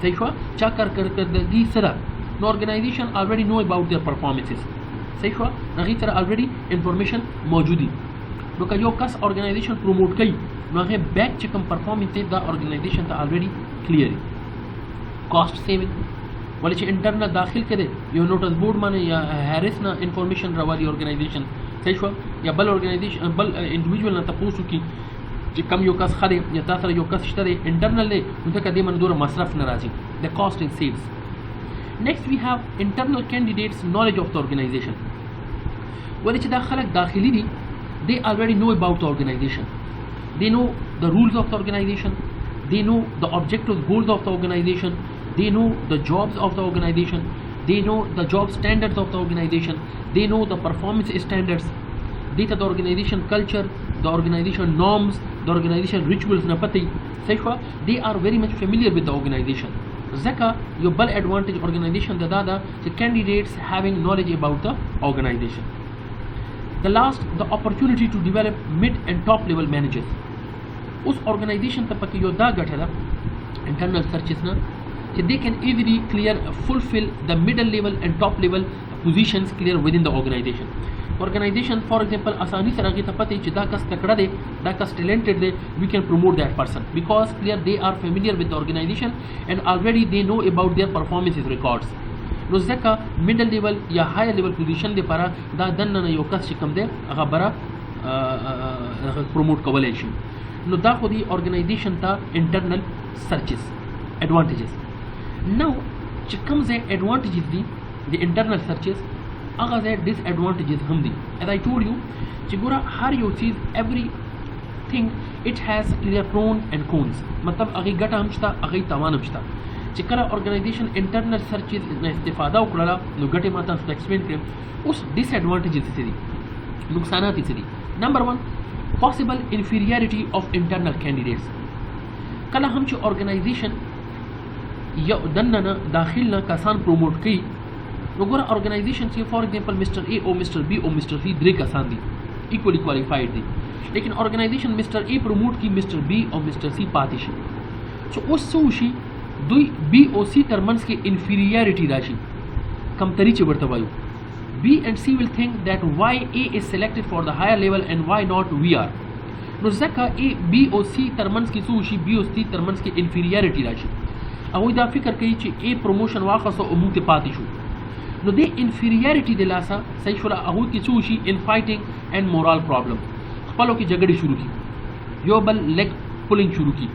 صحیح شوه، چا کارکردګي څه ده، نو ارګنایزیشن الریډي نو اباؤٹ دیئر پرفارمنسز صحیح شوه، هغې سره الریډي انفارمیشن موجود دي. نو که یو کس ارګنایزیشن پروموټ کوي نو هغې بیک چې کوم پرفارمنس دی دا ارګنایزیشن ته الریډي کلیر دی. کاسټ سیوینګ ولې چې انټرنل داخل کې دی یو نوټس بورډ باندې یا هیرس نه انفارمیشن راوالي ارګنایزیشن صحیح شوه، یا بل ارګنایزیشن بل انډیویجول نه تپوس وکړي چې کم یو کس ښه دی یا تا سره یو کس شته دی انټرنل دی نو ځکه دې باندې دومره مصرف نه راځي. د کاسټ اینډ سیوز. نیکسٹ وی هاو انټرنل کینډیډیټس نالج آف د ارګنایزیشن. ولې چې دا خلک داخلي دي they already know about the organization, they know the rules of the organization, they know the objectives, goals of the organization, they know the jobs of the organization, they know the job standards of the organization, they know the performance standards, they know the organization culture, the organization norms, the organization rituals na pati صحیح. they are very much familiar with the organization. ځکه یو بل advantage organization د دا ده چې candidates having knowledge about the organization. The last, the opportunity to develop mid and top level managers. उस organization ته پکې یو دا ګټه ده internal searches نه چې they can easily clear fulfill the middle level and top level positions clear within the organization. Organization for example اسانی سره هغې ته پته چې دا کس تکړه دی، دا کس talented دی، we can promote that person because clear they are familiar with the organization and already they know about their performances records. نو ځکه میډل لیول یا هایر لیول پوزیشن لپاره دا دننه نه یو کس چې کوم دی هغه بره پروموټ کولی شي. نو دا خو دی ارګنایزیشن ته انټرنل سرچز ایډوانټیجز. Now چې کوم ځای advantages دي د internal searches هغه ځای disadvantages هم دي. as I told you چې ګوره هر یو چیز everything it has their pros and cons مطلب هغه ګټه هم شته هغه تاوان هم شته. چې کله organization internal searches نه استفاده وکړه نو ګټه ما تاسو ته explain کړم. اوس disadvantages څه دي نقصانات څه دي. نمبر 1 possible inferiority of internal candidates. کله هم چې organization یو دننه داخل نه کسان پروموټ کوي نو ګوره organization چې فار ایگزامپل Mr. A او Mr. B او Mr. C درې کسان دي equally qualified دي لیکن organization Mr. A پروموټ کی Mr. B او Mr. C پاتې شي. سو اوس څه وشي دوی B او C ترمنځ کې inferiority راشي کمتري چې ورته وایو. B and C will think that why A is selected for the higher level and why not we are. نو ځکه A B او C ترمنځ کې څه وشي B او C ترمنځ کې inferiority راشي. هغوی دا فکر کوي چې A پروموشن واخیسته او موږ ته پاتې شو. نو د انفیریارټي د لاسه صحیح شوله هغوی کې څه وشي انفایټینګ اینډ مورال پرابلم خپلو کې جګړې شروع کړي یو بل لیګ پولینګ شروع کړي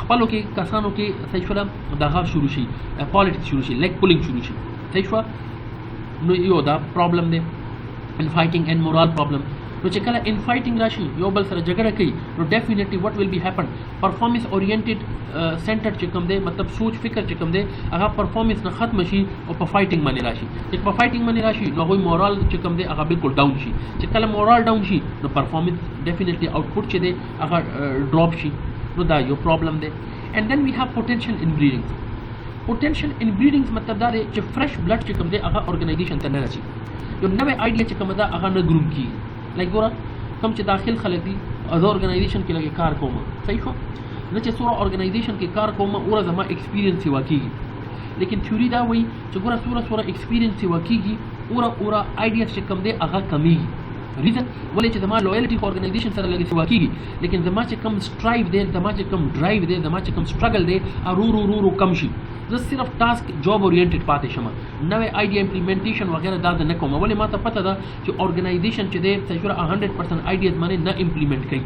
خپلو کې کسانو کې صحیح شوله دغه شروع شي پالیټکس شروع شي لیګ پولینګ شروع شي صحیح شوه نو یو دا پرابلم دی انفایټینګ اینډ مورال پرابلم. نو چې کله انفایټینګ راشي یو بل سره جګړه کوي نو ډیفینیټلی وټ ویل بی هیپن پرفارمنس اورینټډ سنټر چې کوم دی مطلب سوچ فکر چې کوم دی هغه پرفارمنس نه ختم شي او په فایټینګ باندې راشي. چې په فایټینګ باندې راشي نو هغوی مورال چې کوم دی هغه بالکل ډاون شي. چې کله مورال ډاون شي نو پرفارمنس ډیفینیټلی آوټپوټ چې دی هغه ډراپ شي. نو دا یو پرابلم دی. اینډ دین وی هاف پوټینشیل ان بریډینګ. پوټینشیل ان بریډینګ مطلب دا دی چې فرش بلډ چې کوم دی هغه ارګنایزیشن ته نه راځي یو نوې آیډیا چې کوم ده هغه نه ګروم کیږي. لایک ګوره کوم چې داخل خلک دي از ارګنایزیشن کې لګي کار کوم صحیح شو نه چې څوره ارګنایزیشن کې کار کوم اوره زما ایکسپیرینس یې واکېږي لیکن تھیوري دا وایي چې ګوره څوره ایکسپیرینس یې واکېږي اوره آیډیا چې کوم دی هغه کمیږي. ریزن ولې چې زما لویالټي په ارګنایزیشن سره لګي سوا کېږي لیکن زما چې کم سټرایو دی زما چې کم ډرایو دی زما چې کم سټرګل دی رو کم شي. زه صرف ټاسک جاب اورینټډ پاتې شم نوې آیډیا امپلیمنټیشن وغیره دا نه کوم. ولې ما ته پته ده چې ارګنایزیشن چې دی صحیح 100% آیډیاز باندې نه امپلیمنټ کوي.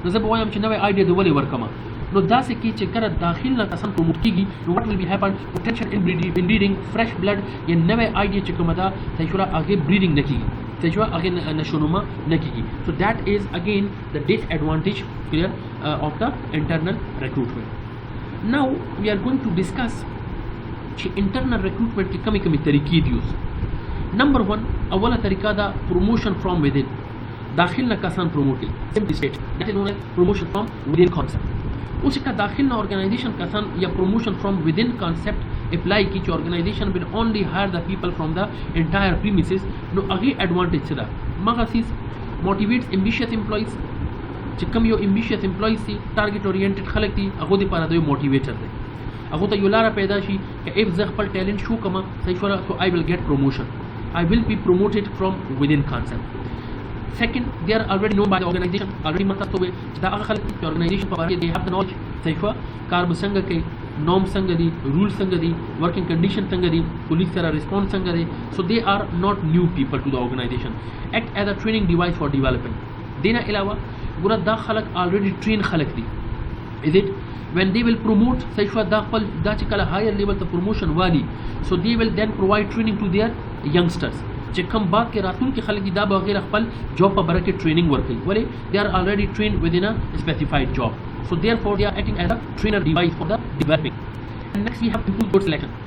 نو زه به وایم چې نوې آیډیا د ولې ورکمه نو داسې کې چې کله داخل نه کسان پروموټ کېږي نو وټ ویل بی هیپن پوټینشیل ان بریډینګ فرش بلډ یا نوې آیډیا چې کومه ده صحیح هغې بریډینګ نه کېږي صحیح هغې نشونما نه کېږي. سو دیٹ از اگین د ډس ایڈوانټیج کلیئر of the internal recruitment. Now we are going to discuss چې internal recruitment کې کمی طریقې دي. اوس نمبر 1 اوله طریقه دا promotion from within داخل نه کسان پروموټ کوي simply state that is known as promotion from within concept. اوس چې داخل نه organization کسان یا promotion from within concept apply کی چې organization will only hire the people from the entire premises نو هغه advantage څه ده مغه سیس motivates ambitious employees چې کوم یو ambitious employees دي target oriented خلک دي هغه د لپاره دوی motivator دي هغه ته یو لار پیدا شي چې if زه خپل ټیلنټ شو کوم صحیح شو so I will get promotion I will be promoted from within concept. Second, they are already known by the organization already مطلب ته چې دا هغه خلک چې organization په اړه they have the knowledge صحیح شو کار به څنګه کوي norm څنګه دي رول څنګه دي working condition څنګه دي پولیس سره response څنګه دي so they are not new people to the organization act as a training device for development. دینا علاوه ګوره دا خلک already train خلک دي is it when they will promote صحیح شو دا خپل دا چې کله higher level ته promotion والی so they will then provide training to their youngsters چې کوم بعد کې راتلونکي خلک دي دا به غیر خپل جاب په بره کې ټریننګ ورکوي ولې they are already trained within a specified job so therefore they are acting as a trainer device for the developing. And next we have improved board selection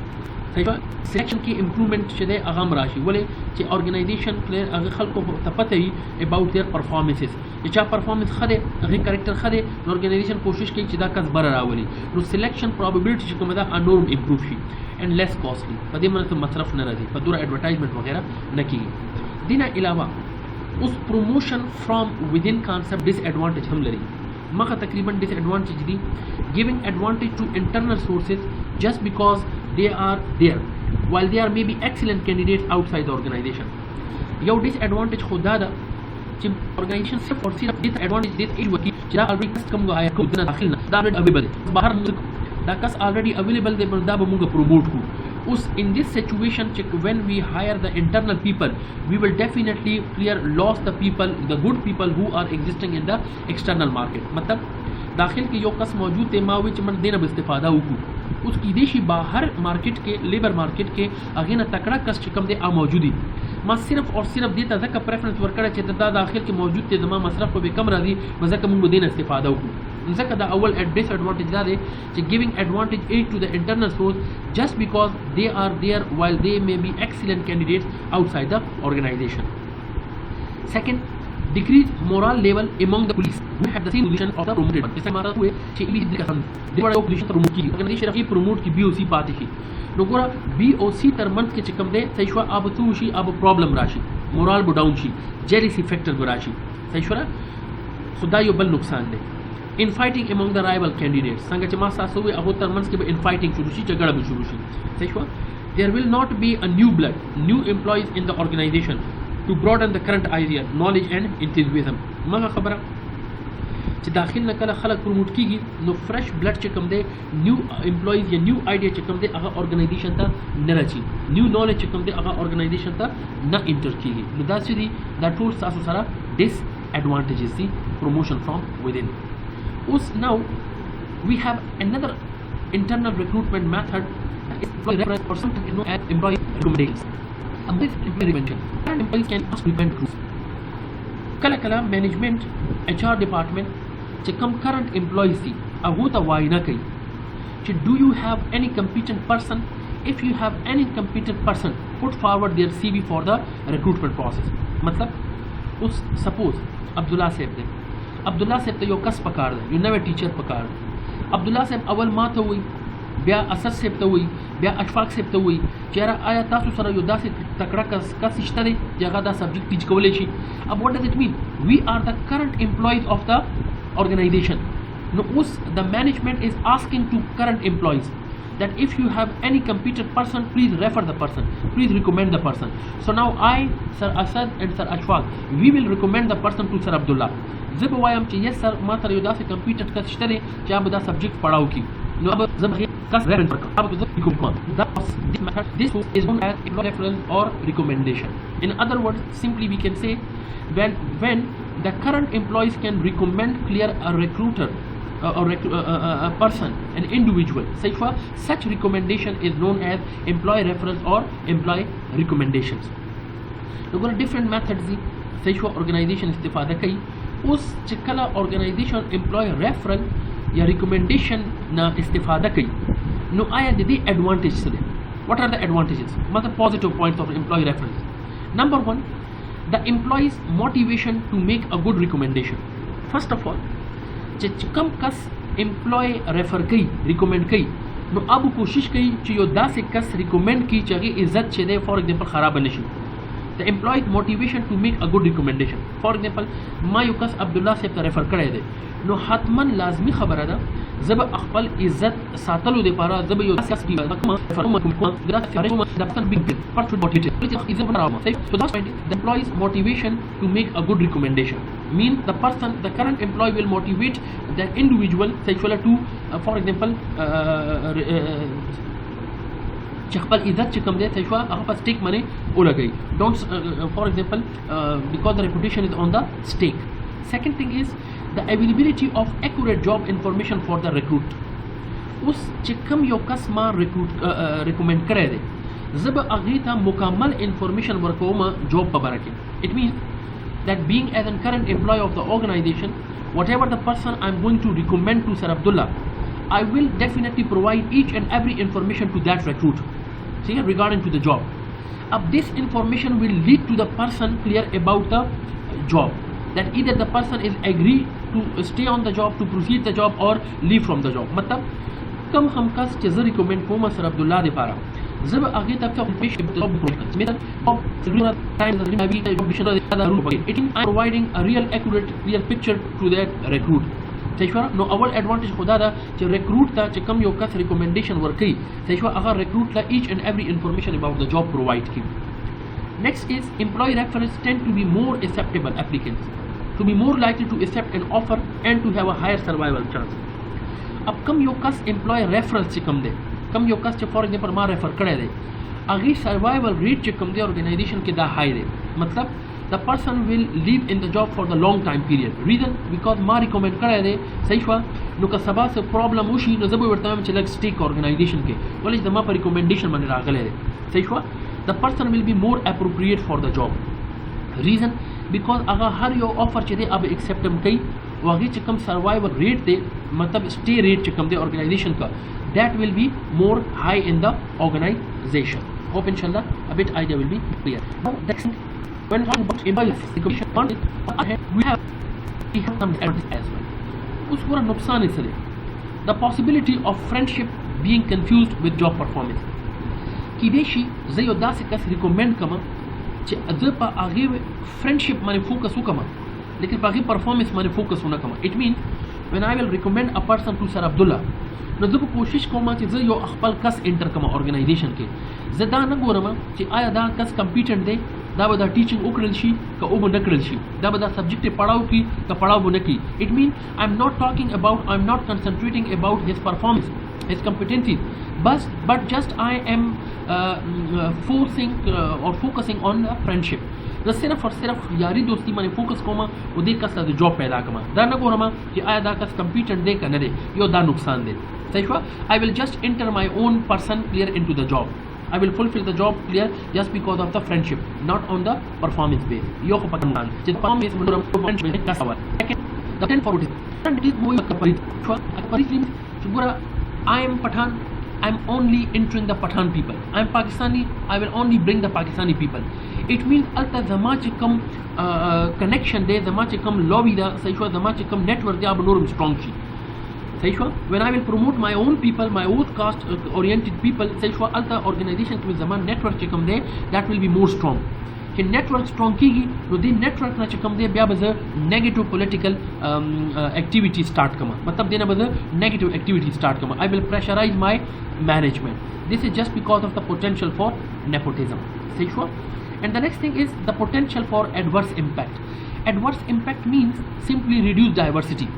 صحیح سلیکشن کې امپروومنٹ چې دی هغه هم راشي ولې چې ارګنایزیشن هغه خلکو ته پته وي اباؤټ دیئر پرفارمنسز چې چا پرفارمنس ښه دی هغې کرکټر ښه دی نو ارګنایزیشن کوشش کوي چې دا کس بره راولي نو سلیکشن پرابیبلټي چې کومه ده نورم امپروو شي اینډ لیس کاسټلی په دې باندې مصرف نه راځي په دوره ایډورټایزمنټ وغیره نه کېږي. دې نه علاوه اوس پروموشن فرام ودین کانسپټ ډس ایډوانټیج هم لري مخه تقریبا ډس ایډوانټیج دي giving advantage to internal sources just because they are there while they are maybe excellent candidates outside the organization. یو disadvantage خو دا ده چې organization صرف اور صرف disadvantage دې ته وکړي چې دا already کس کوم غواړي کو دنه داخل نه دا already available بهر دا کس already available دی دا به موږ پروموټ کو. اوس in this situation when we hire the internal people we will definitely clear lost the people the good people who are existing in the external market. مطلب दाखिल के यो कस मौजूद थे माँ विच मन देना इस्तेफादा उकू उसकी देशी बाहर मार्केट के लेबर मार्केट के अगे ना तकड़ा कस चिकम दे आ मौजूदी माँ सिर्फ और सिर्फ देता जक प्रेफरेंस वर्कर चेता दाखिल के मौजूद थे जमा मसरफ को भी कम राजी मजक मुंगो देना इस्तेफादा उकू जक द अव्वल डिसएडवांटेज दा दे giving advantage add to the internal source just because they are there while they may be excellent candidates outside the organization second decrease moral level among the police who have the same position of the promoted one. इससे हमारा हुए चेली दिखा हम देखो position promote की organisation की promote की बीओसी पाती ही नोकोरा बीओसी तरमंत के चिकम दे सहीशवा अब तुशी अब प्रॉब्लम राशि मोरल बुडाउन शी जेलिसी फैक्टर गो राशि सहीशवा खुदा यो बल नुकसान दे in fighting among the rival candidates संग चमा सासो हुए अब तरमंत के इन फाइटिंग शुरू शी झगड़ा भी शुरू शी सहीशवा there will not be a new blood new employees in the organization to broaden the current idea, knowledge and enthusiasm. मगा खबर कि दाखिल न कला खलक प्रमोट की नो फ्रेश ब्लड चकम दे न्यू एम्प्लॉइज या न्यू आइडिया चकम दे अगर ऑर्गेनाइजेशन था न रची न्यू नॉलेज चकम दे अगर ऑर्गेनाइजेशन था न इंटर की नो दैट्स दी दैट टूल्स सासो सारा डिसएडवांटेजेस दी प्रमोशन फ्रॉम विद इन उस now we have another internal recruitment method for something known as employee recommendations this implementation current employees can ask repent group kala management HR department che come current employees thi ahota why na kai che do you have any competent person if you have any competent person put forward their CV for the recruitment process matlab us suppose Abdullah sahab te yo kas pakar de yo nave teacher pakar Abdullah sahab awal ma to hui بیا اسد سیب ته وي بیا اشفاق سیب ته وي چې آیا تاسو سره یو داسې تکړه کس شته دی چې هغه دا سبجیکټ ټیچ کولی شي اب واټ ډز اټ مین وی آر د کرنٹ امپلایز اف د organization نو اوس د management is asking to current employees that if you have any competent person please refer the person please recommend the person so now I Sir Asad and Sir Ashfaq we will recommend the person to Sir Abdullah زب وایم چې yes sir ما سره یو داسې competent کس شته دی چې هغه دا سبجیکټ پڑھاو کی نو اب زب کس reference ورکړه اب زب recommend this method this is known as employee reference or recommendation in other words simply we can say when the current employees can recommend clear a recruiter or a person an individual such recommendation is known as employee reference or employee recommendations now different methods दी सही organization इस्तेफादा कई उस चिकला organization employee referral या recommendation ना इस्तेफादा कई नो आया दे advantage say what are the advantages मतलब positive points of employee reference number 1 the employees motivation to make a good recommendation first of all चिकम कस एम्प्लॉय रेफर कई रिकमेंड कई नो अब कोशिश कई कि यो दा से कस रिकमेंड की चाहिए इज्जत छे फॉर एग्जांपल खराब नशी the employee's motivation to make a good recommendation for example ما یو کس عبدالله صاحب ته ریفر کړی دی نو حتما لازمی خبره ده زب خپل عزت ساتلو د پاره زب یو کس کی the employee's motivation to make a good recommendation mean the current employee will motivate the individual to for example چې خپل عزت چې کوم دی ته شو هغه په سټیک باندې ولګي ډونټ فار ایگزامپل بیکاز the reputation is on the stake second thing is the availability of accurate job information for the recruit اوس چې کوم یو کس ما ریکومند کړی دی زه به هغې ته مکمل انفارمیشن ورکوم جاب په باره کې it means that being as a current employee of the organization whatever the person I'm going to recommend to Sir Abdullah I will definitely provide each and every information to that recruit regarding to the job अब this information will lead to the person clear about the job that either the person is agree to stay on the job to proceed the job or leave from the job मतलब कम हम कस चीज़ recommend को Sir Abdullah दे पारा जब आगे तक का पेश job process में अब time अभी it is providing a real accurate clear picture to that recruit نو اول ایڈوانٹیج خدا دا چې ریکروٹ ته چې کم یو کس ریکمنډیشن ورکړي صحیح هغه ریکروٹ لا ایچ اینڈ ایوری انفارمیشن اباؤٹ د جاب پرووایډ کړي نیکسٹ از امپلوی ریفرنس ټینډ ټو بی مور ایکسیپټیبل اپلیکینٹس ټو بی مور لائکلی ټو ایکسیپٹ این آفر اینڈ ټو هیو ا ہائر سروائیول چانس اب کم یو کس امپلوی ریفرنس چې کم دی کم یو کس چې فار ایگزامپل ما ریفر کړی دی هغه سروائیول ریٹ چې کم دی ارګنایزیشن کې دا های دی مطلب the person will live in the job for the long time period. Reason? Because ما recommend کړی دی صحیح شوه نو که سبا څه پرابلم وشي نو زه به ورته وایم چې لږ سټیک organization کې ولې چې زما په recommendation باندې راغلی دی صحیح شوه. The person will be more appropriate for the job. Reason? Because هغه هر یو offer چې دی هغه accept هم کوي او هغې چې کوم survival rate دی مطلب stay rate چې کوم دی organization کا that will be more high in the organization. Hope inshallah a bit idea will be clear. Now next, when talking about employees we have some advantages as well. उस पूरा नुकसान इससे the possibility of friendship being confused with job performance. कि देशी زي یو داسې کس ریکومند کما چې زه په هغې friendship باندې فوکس وکما لیکن په هغې performance باندې فوکس ونه کما. It means when I will recommend a person to Sir Abdullah نو زه به کوشش کوم چې زه یو خپل کس انټر کوم organization کې زه دا نه ګورم چې آیا دا کس کمپیټنټ دی دا به دا ټیچینګ وکړل شي که او به نه کړل شي دا به دا سبجیکټ یې پړاو کړي که پړاو به نه کړي. It means I'm not concentrating about his performance, his competencies, but just I am forcing or focusing on the friendship. زه صرف اور صرف یاری دوستی باندې فوکس کوم او دې کس ته د جاب پیدا کوم دا نه ګورم چې آیا دا کس کمپیټنټ دی که نه دی یو دا نقصان دی صحیح شوه. I will just enter my own person clear into the job. I will fulfill the job clear just because of the friendship, not on the performance base. یو خو پکې نقصان چې performance باندې friendship کا سوال. Second, the 10 for it. And it is going to Paris means چې ګوره I am Pathan, I am only entering the Pathan people. I am Pakistani, I will only bring the Pakistani people. It means alta zama چې کوم connection دی زما چې کوم lobby ده صحیح شوه زما چې کوم network دی هغه نورم strong شي صحیح شوه. When I will promote my own people, my own caste oriented people صحیح شوه الته organization کې زما network چې کوم دی that will be more strong. چې network strong کیږي نو دې network نه چې کوم دی بیا به زه negative political activity start کوم مطلب دې نه به زه negative activity start کوم. I will pressurize my management. This is just because of the potential for nepotism صحیح شوه. And the next thing is the potential for adverse impact. Adverse impact means simply reduce diversity.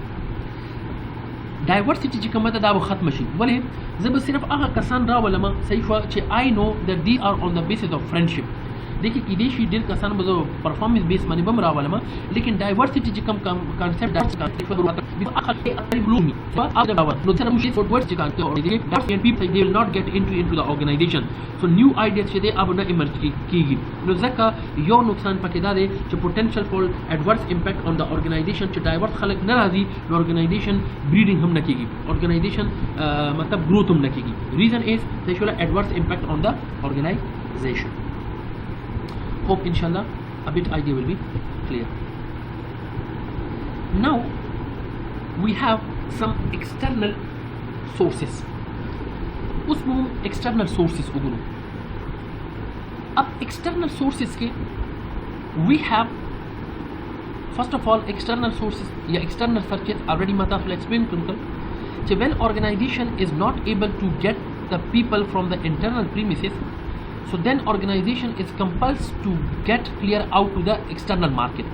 Diversity چې کومه ده دا به ختم شي ولې زه به صرف هغه کسان راولم صحیح شوه چې I know that they are on the basis of friendship. देखिए कि देशी ډېر کسان به زه پرفارمنس بیس باندې به هم راولم لیکن ډایورسټي چې کوم کانسپټ نو سره موږ فور ورډ چې کانسپټ اور دي ډاټ پیپل they will not get into the organization. So new ideas چې دي اب نه ایمرج کیږي نو ځکه یو نقصان پکې دا دی چې potential for adverse impact on the organization چې ډایورس خلک نه راځي نو organization breeding هم نه کیږي organization مطلب growth هم نه کیږي. Reason is there should adverse impact on the organization. Hope inshallah a bit idea will be clear. Now we have some external sources. उसमें external sources उगलो. अब external sources के we have first of all external sources या external searches already mata will explain kuntal. So when organization is not able to get the people from the internal premises, so then organization is compelled to get clear out to the external market.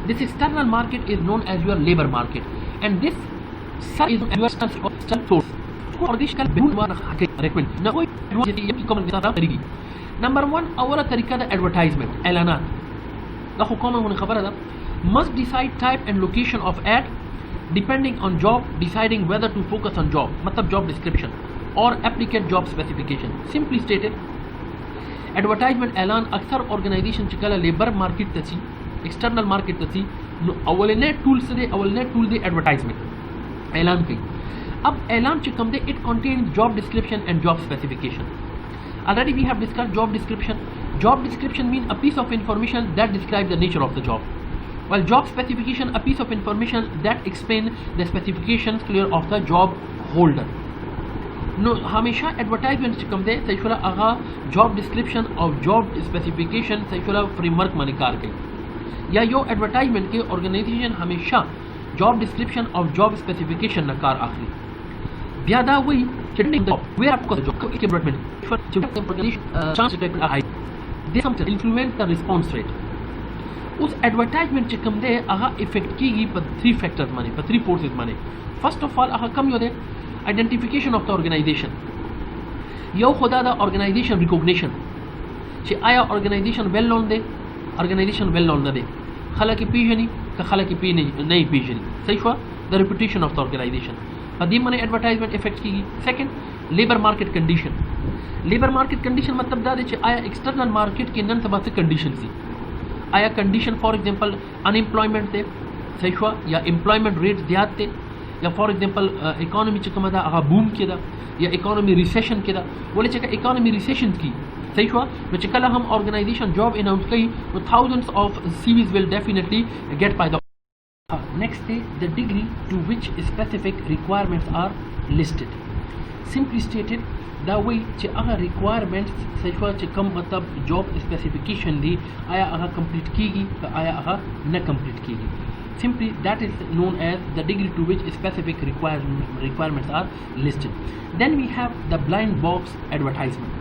This external market is known as your labor market, and this is your external source. Number one, our तरीका the advertisement ऐलानात दा हुकूमत होने खबर है must decide type and location of ad depending on job, deciding whether to focus on job मतलब job description or applicant job specification. Simply stated, advertisement ऐलान अक्सर organization चिकला labor market तची external market तची नो अवलने tool दे advertisement ऐलान कई. अब ऐलान चिकम दे it contains job description and job specification. Already we have discussed job description. Job description means a piece of information that describes the nature of the job, while job specification a piece of information that explains the specifications clear of the job holder. No, हमेशा advertisement से कम दे सही आगा job description और job specification सही फ्रेमवर्क में निकाल के या यो एडवर्टाइजमेंट के ऑर्गेनाइजेशन हमेशा जॉब डिस्क्रिप्शन और जॉब स्पेसिफिकेशन नकार आखिरी ब्यादा वही चटनिंग जॉब वेयर आपको जॉब के development chance take high they some influence the response rate. उस एडवर्टाइजमेंट से कम दे आगा इफेक्ट की पर 3 फैक्टर्स माने पर 3 फोर्सेस माने. फर्स्ट ऑफ ऑल आगा कम यो दे identification of the organization. यो खुदा दा organization recognition. चे आया organization well known they organization well known نده خلق پیژني که خلق نه پیژني صحیح شو the reputation of the organization فدې منه advertisement effect کیږي. second labor market condition. labor market condition مطلب دا دی چې آیا external market کې نن سبا څه conditions دي. آیا condition for example unemployment دی صحیح شو یا employment rate زیات دی یا for example economy چې کومه ده هغه boom کې ده یا economy recession کې ده. ولې چې economy recession کې صحیح شو نو چې کله هم organization job announce کوي نو thousands of CVs will definitely get by the next day the degree to which specific requirements are listed. Simply stated دا وی چې هغه requirements صحیح شو چې کوم مطلب job specification دی آیا هغه complete کیږي که آیا هغه نه complete کیږي. Simply that is known as the degree to which specific requirements are listed. Then we have the blind box advertisement.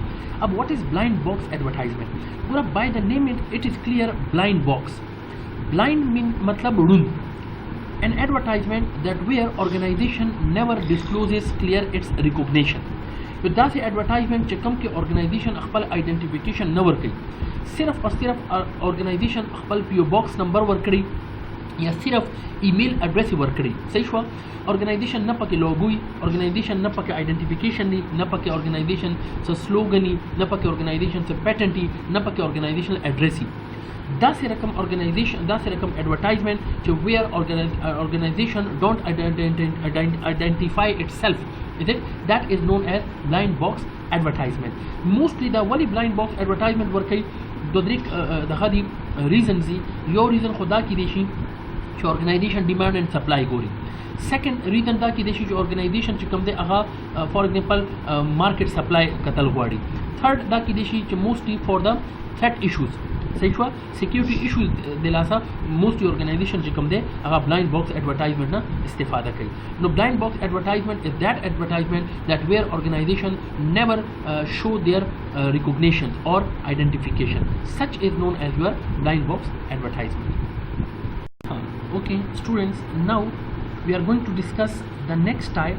अब what is blind box advertisement? पूरा by the name it is clear blind box. Blind mean मतलब रुंद. An advertisement that where organization never discloses clear its recognition. तो दासे advertisement چې کوم کې organization خپل identification نه ورکړي صرف او صرف organization خپل PO box number ورکړي یا صرف ایمیل ایڈریس ورکړي صحیح شو organization نه پکې لوګوي organization نه پکې identification ني نه پکې organization څه slogan ني نه پکې organization څه patent ني نه پکې organization address دا سه رقم organization دا سه رقم advertisement چې where organization don't identify itself is it that is known as blind box advertisement. Mostly the wali blind box advertisement ورکړي د غدي reasons یو reason خدا کې دي شي چې organization demand and supply ګوري. second reason دا کې دي چې organization چې کوم دی هغه for example market supply قتل غواړي. third دا کې دي چې mostly for the threat issues صحیح شو security issues دلاسا mostly organization چې کوم دی هغه blind box advertisement نه استفاده کوي. نو blind box advertisement is that advertisement that where organization never show their recognition or identification. Such is known as your blind box advertisement. Okay students, now we are going to discuss the next type,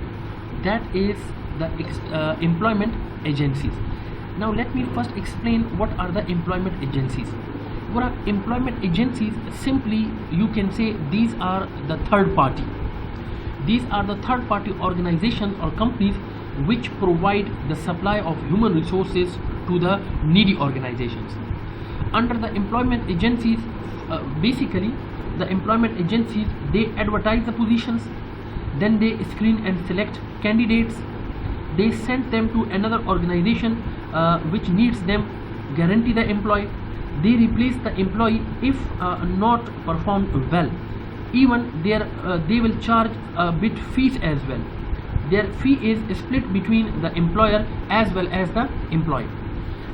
that is the employment agencies. Now let me first explain what are the employment agencies. What are employment agencies? Simply you can say these are the third party. These are the third party organizations or companies which provide the supply of human resources to the needy organizations. Under the employment agencies, basically the employment agencies, they advertise the positions, then they screen and select candidates, they send them to another organization which needs them, guarantee the employee, they replace the employee if not performed well. Even they will charge a bit fees as well. Their fee is split between the employer as well as the employee.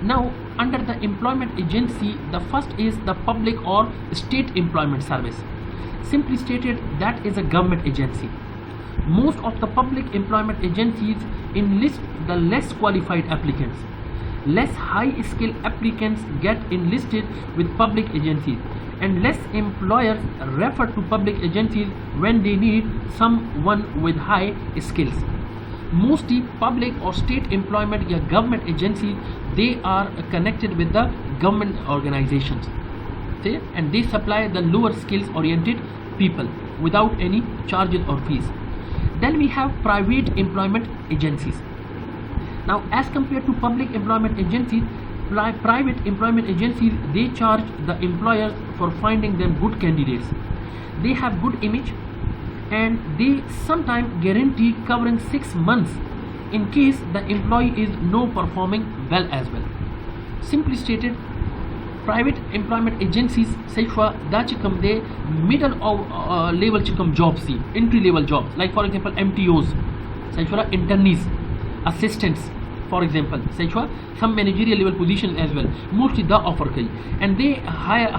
Now under the employment agency, the first is the public or state employment service. Simply stated, that is a government agency. Most of the public employment agencies enlist the less qualified applicants. Less high skill applicants get enlisted with public agencies, and less employers refer to public agencies when they need someone with high skills. Mostly public or state employment or government agencies, they are connected with the government organizations, see, and they supply the lower skills oriented people without any charges or fees. Then we have private employment agencies. Now as compared to public employment agencies, private employment agencies, they charge the employers for finding them good candidates. They have good image and they sometimes guarantee covering 6 months in case the employee is not performing well as well. Simply stated, private employment agencies صحیح شو دا چې کوم دی middle level چې کوم jobs دي, entry level jobs, like for example MTOs صحیح شو, internees, assistants for example صحیح شو, some managerial level positions as well, mostly دا offer کوي, and they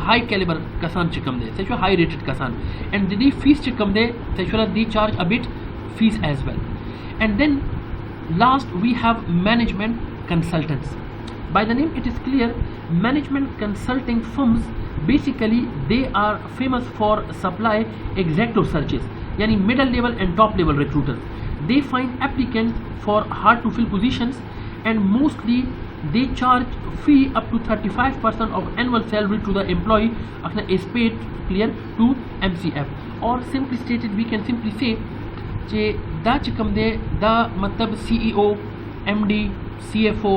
high caliber کسان چې کوم دی صحیح شو, high rated کسان, and the fees چې کوم دی صحیح شو, they charge a bit fees as well. And then last we have management consultants. By the name it is clear, management consulting firms basically they are famous for supply executive searches, yani middle level and top level recruiters. They find applicants for hard to fill positions and mostly they charge fee up to 35% of annual salary to the employee is paid clear to MCF. Or simply stated, we can simply say da chikam de da matlab CEO, MD, CFO,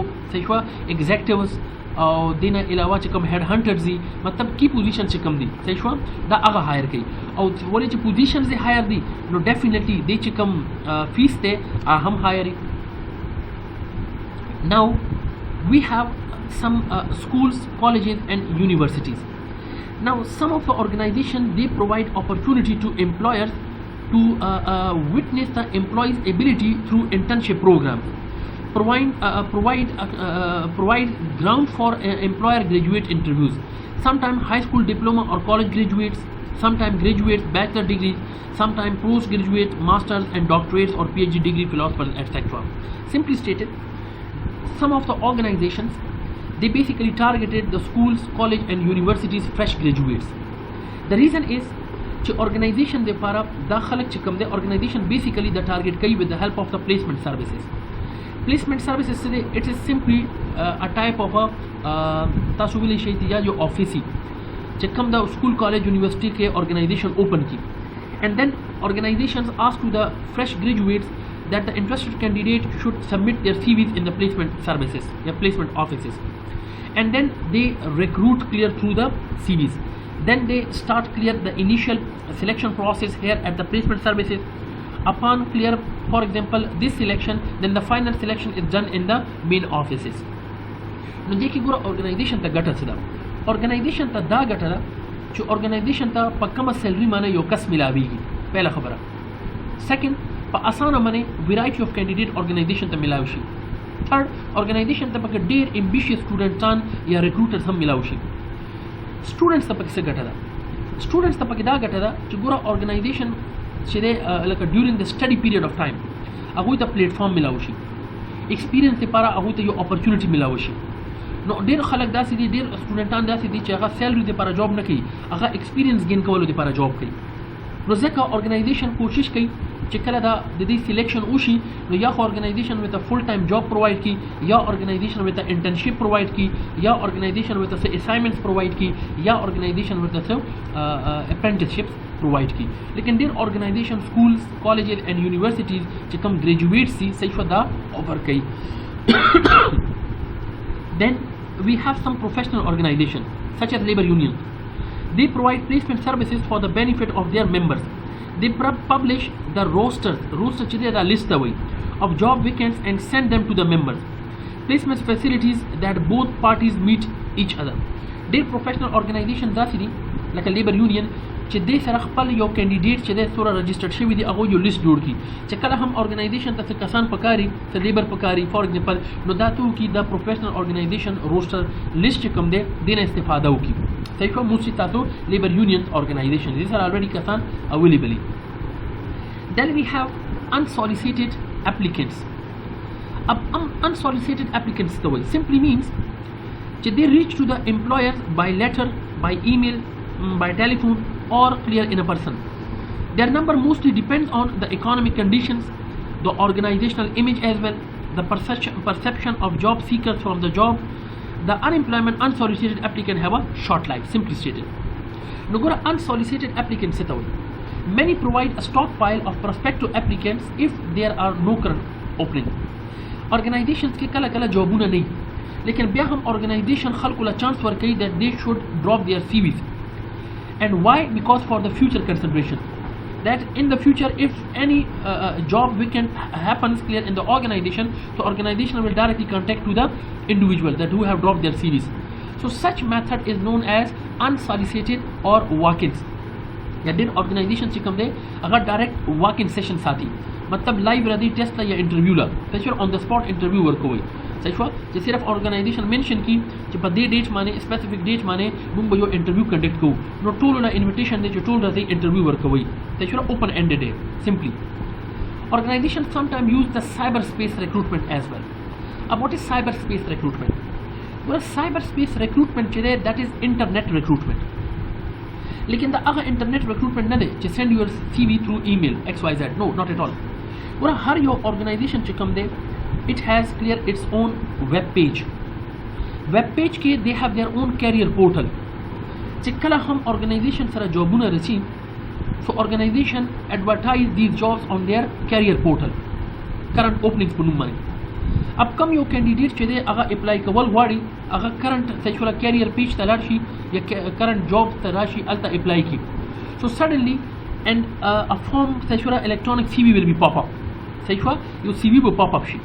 executives और देना अलावा चिकम head hunters दी मतलब की position चिकम दी सही हुआ दा आगा higher की और वो जो पोजीशन से हायर दी नो डेफिनेटली दे चिकम फीस ते हम hire now we have some schools, colleges and universities. Now some of the organizations they provide opportunity to employers to witness the employees ability through internship programs, provide ground for employer graduate interviews, sometimes high school diploma or college graduates, sometimes graduates bachelor degrees, sometimes postgraduate masters and doctorates or PhD degree philosophers, etc. Simply stated, some of the organizations they basically targeted the schools, college and universities fresh graduates. The reason is the organization they para da khalak chikam the organization basically the target kai with the help of the placement services. Placement services today it is simply a type of a tasuvili shaytiya jo office chikam the school, college, university ke organization open ki, and then organizations ask to the fresh graduates that the interested candidate should submit their CVs in the placement services, their placement offices, and then they recruit clear through the CVs. Then they start clear the initial selection process here at the placement services. Upon clear, for example, this selection, then the final selection is done in the main offices. Now देखिए पूरा organization ta gata sida organization ta da gata da जो organization ta पक्का salary माने यो कस मिलावेगी पहला खबरा. Second, pa आसान माने variety of candidate organization ta मिलावशी. Third, organization ta पक्का ढेर ambitious students तान या recruiters हम मिलावशी. Students ta पक्का से गटा दा students ta पक्का दा गटा दा जो पूरा organization चले like during the study period of time अगुई ta platform मिलावशी. Experience से पारा अगुई ta यो opportunity मिलावशी. नो ढेर खलक दासी दी ढेर स्टूडेंटान दासी दी चाहे सैलरी दे पारा जॉब न की अगर एक्सपीरियंस गेन कवलो दे पारा जॉब की नो ज़का ऑर्गेनाइजेशन कोशिश की चिकला दा दी सिलेक्शन उशी नो या organization with a full time job provide की या organization with a internship provide की या organization with a assignments provide की या organization with a apprenticeships provide की. लेकिन ढेर organization schools, colleges and universities चिकम ग्रेजुएट्स सी सही फदा ऑफर की. Then we have some professional organizations such as labor unions. They provide placement services for the benefit of their members. They publish the roster the list away of job vacancies and send them to the members. Placement facilities that both parties meet each other. Their professional organization dasiri like a labor union چې دې سره خپل یو کینډیډیټ چې د سره رجسټرډ شوی دی هغه یو لیست جوړ کړي چې کله هم ارګنایزیشن ته کسان پکاري ته لیبر پکاري فور ایگزامپل نو دا تو کی د پروفیشنل ارګنایزیشن روسټر لیست چې کوم دی دینه استفاده وکړي. صحیح مو چې تاسو لیبر یونین ارګنایزیشن دې سره الریډي کسان اویلیبل. Then we have unsolicited applicants. Unsolicited applicants the way simply means that they reach to the employer by letter, by email, by telephone or clear in a person. Their number mostly depends on the economic conditions, the organizational image as well, the perception of job seekers from the job. The unemployment unsolicited applicant have a short life, simply stated. Nogura unsolicited applicants sit away. Many provide a stockpile of prospective applicants if there are no current opening. Organizations के कला कला जॉबुना नहीं, लेकिन ब्या हम organization खल्कुला chance वर्कई that they should drop their CVs. And why? Because for the future consideration, that in the future if any job vacant happens clear in the organization, the organization will directly contact to the individual that who have dropped their CVs. So such method is known as unsolicited or walk-ins. या दिन organisation से कम दे अगर direct walk in session साथी मतलब live रदी test या interview ला सही on the spot interview work हुई सही जो सिर्फ ऑर्गेनाइजेशन मेंशन की कि बदे डेट माने स्पेसिफिक डेट माने मुंग बयो इंटरव्यू कंडक्ट को नो टोल ना इनविटेशन दे जो टोल रदी इंटरव्यू वर्क हुई सही ओपन एंडेड है simply. Organizations sometimes use the cyberspace recruitment as well. What is cyberspace recruitment? Well, cyberspace recruitment that is internet recruitment. लेकिन द अगर इंटरनेट रिक्रूटमेंट न दे कि send your CV through email XYZ, नो नॉट एट ऑल. और हर your organization च कम दे it has clear its own web page web page کې they have their own career portal چې کله هم organization سره جابونه رسي so organization advertise these jobs on their career portal current openings په نوم باندې اب کم یو کینډیډیټ چې دی هغه اپلای کول غواړي هغه کرنٹ سیکشوال کیریئر پیج ته لاړ شي یا کرنٹ جاب ته راشي الته اپلای کی so suddenly and a form sexual electronic CV will be pop up sexual your CV will pop up شي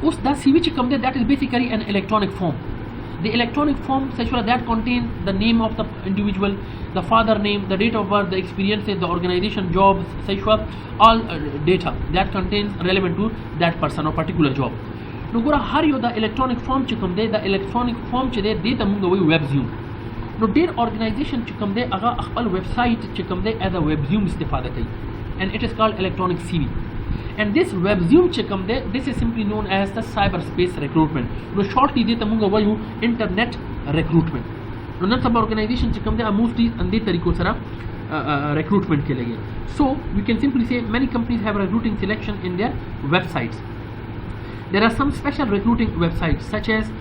اوس دا CV چې کوم دی that is basically an electronic form the electronic form sexual that contains the name of the individual the father name the date of birth the experiences the organization jobs sexual all data that contains relevant to that person or particular job نو ګوره هر یو د electronic form چې کوم دی د electronic form چې دی ته موږ وایو web zoom نو ډیر organization چې کوم دی هغه خپل ویب سایټ چې کوم دی as a web zoom استفاده کوي and it is called electronic CV and this web zoom چې کوم دی this is simply known as the cyberspace recruitment نو shortly دی ته موږ وایو internet recruitment نو نن سبا organization چې کوم دی mostly اندې طریقو سره recruitment کې لګي so we can simply say many companies have recruiting selection in their websites there are some special recruiting websites such as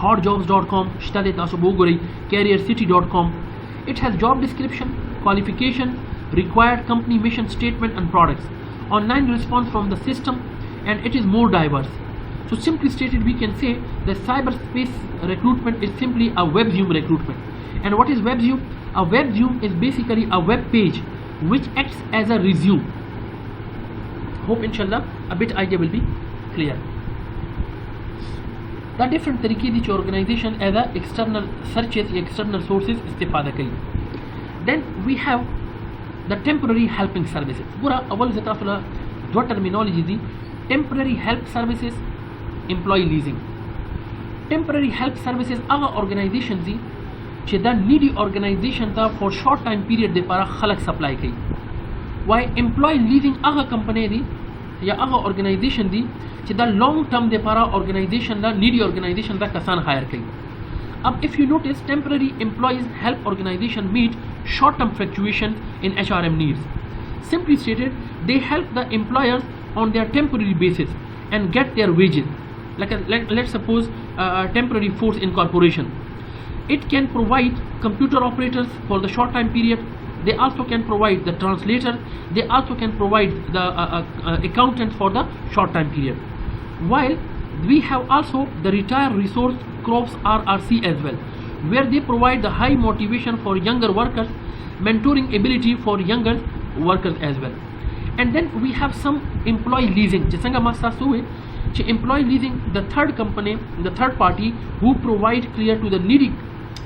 hotjobs.com شته د تاسو وګورئ careercity.com it has job description qualification required company mission statement and products online response from the system and it is more diverse so simply stated we can say the cyberspace recruitment is simply a web zoom recruitment and what is web zoom a web zoom is basically a web page which acts as a resume hope inshallah a bit idea will be clear دا different طریقې دي چې organization as a external searches یا external sources استفاده کوي then we have the temporary helping services ګوره اول زه تاسو له دوه terminology دي temporary help services employee leasing temporary help services هغه organization دي چې دا needy organization ته for short time period لپاره خلک سپلای کوي why employee leasing هغه company دي یا هغه organization دي چې دا long term لپاره organization دا needy organization دا کسان hire کوي اب if you notice temporary employees help organization meet short term fluctuations in HRM needs simply stated they help the employers on their temporary basis and get their wages let's suppose temporary force incorporation it can provide computer operators for the short time period they also can provide the translator they also can provide the accountants for the short time period while we have also the retired resource crops RRC as well where they provide the high motivation for younger workers mentoring ability for younger workers as well and then we have some employee leasing jisanga masta suwe che employee leasing the third company the third party who provide clear to the needy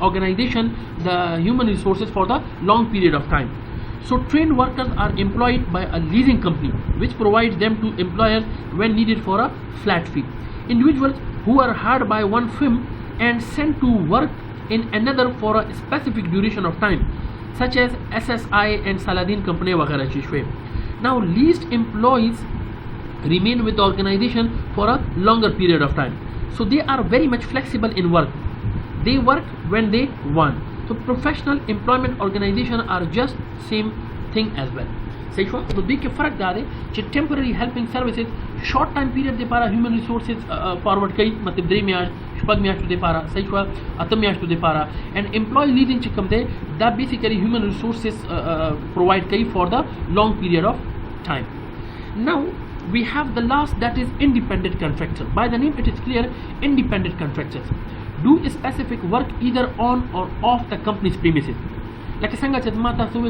organization the human resources for the long period of time so trained workers are employed by a leasing company which provides them to employers when needed for a flat fee individuals who are hired by one firm and sent to work in another for a specific duration of time such as SSI and Saladin company वगैरह चीज़ हुए now leased employees remain with the organization for a longer period of time so they are very much flexible in work they work when they want so professional employment organization are just same thing as well صحیح شو نو دې کې فرق دا دی چې temporary helping services short time period لپاره human resources forward کوي مطلب 3 میاشت شپږ میاشتو لپاره صحیح شو اته میاشتو لپاره and employee leasing چې کوم دی دا basically human resources provide کوي for the long period of time now we have the last that is independent contractor by the name it is clear independent contractors do specific work either on or off the company's premises like sanga chazmata so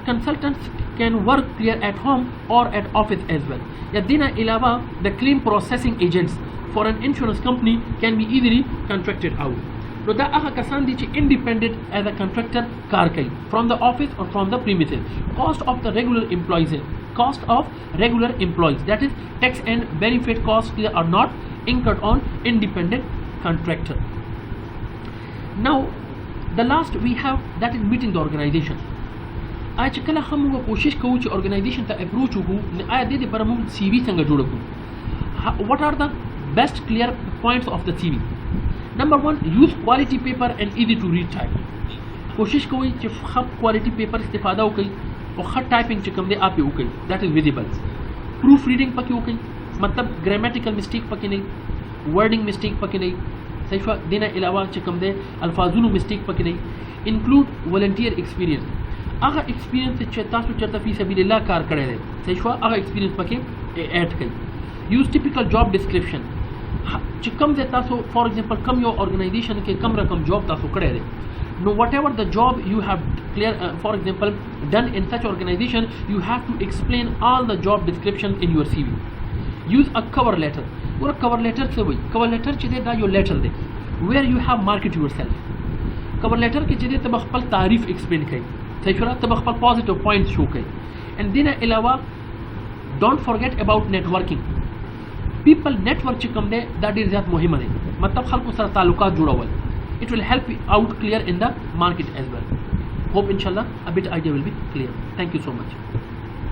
consultants can work clear at home or at office as well yadina ilawa the claim processing agents for an insurance company can be easily contracted out no da aga kasan di chi independent as a contractor kar kai from the office or from the premises cost of the regular employees that is tax and benefit costs are not incurred on independent contractor now the last we have that is meeting the organization آج کله هم موږ کوشش کوو چې organization ته approach وکړو آیا د دې لپاره موږ CV څنګه جوړ کړو what are the best clear points of the CV number 1 use quality paper and easy to read type کوشش کوئ چې ښه quality paper استفاده وکړئ او ښه typing چې کوم دی آپ یې وکړئ that is visible proof reading پکې وکړئ مطلب grammatical mistake پکې نه wording mistake पके नहीं सही show देना अलावा चिकम दे अल्फाजुनु mistake पके नहीं include volunteer experience अगर experience से तासु चरता फी सबीलिल्लाह कार करे दे सही शो अगर एक्सपीरियंस पके ऐड कई यूज टिपिकल जॉब डिस्क्रिप्शन चिकम दे तासु फॉर एग्जांपल कम योर ऑर्गेनाइजेशन के कम रकम जॉब तासु करे दे no whatever the job you have clear for example done in such organization you have to explain all the job description in your CV use a cover letter or a cover letter se wai cover letter chide da your letter de where you have market yourself cover letter ke chide tab khapal taarif explain kai sai shura tab khapal positive points show kai and then alawa don't forget about networking people network chikam de that is zyat muhim hai matlab khalq sar talukat juda hua it will help you out clear in the market as well. Hope inshallah a bit idea will be clear. Thank you so much.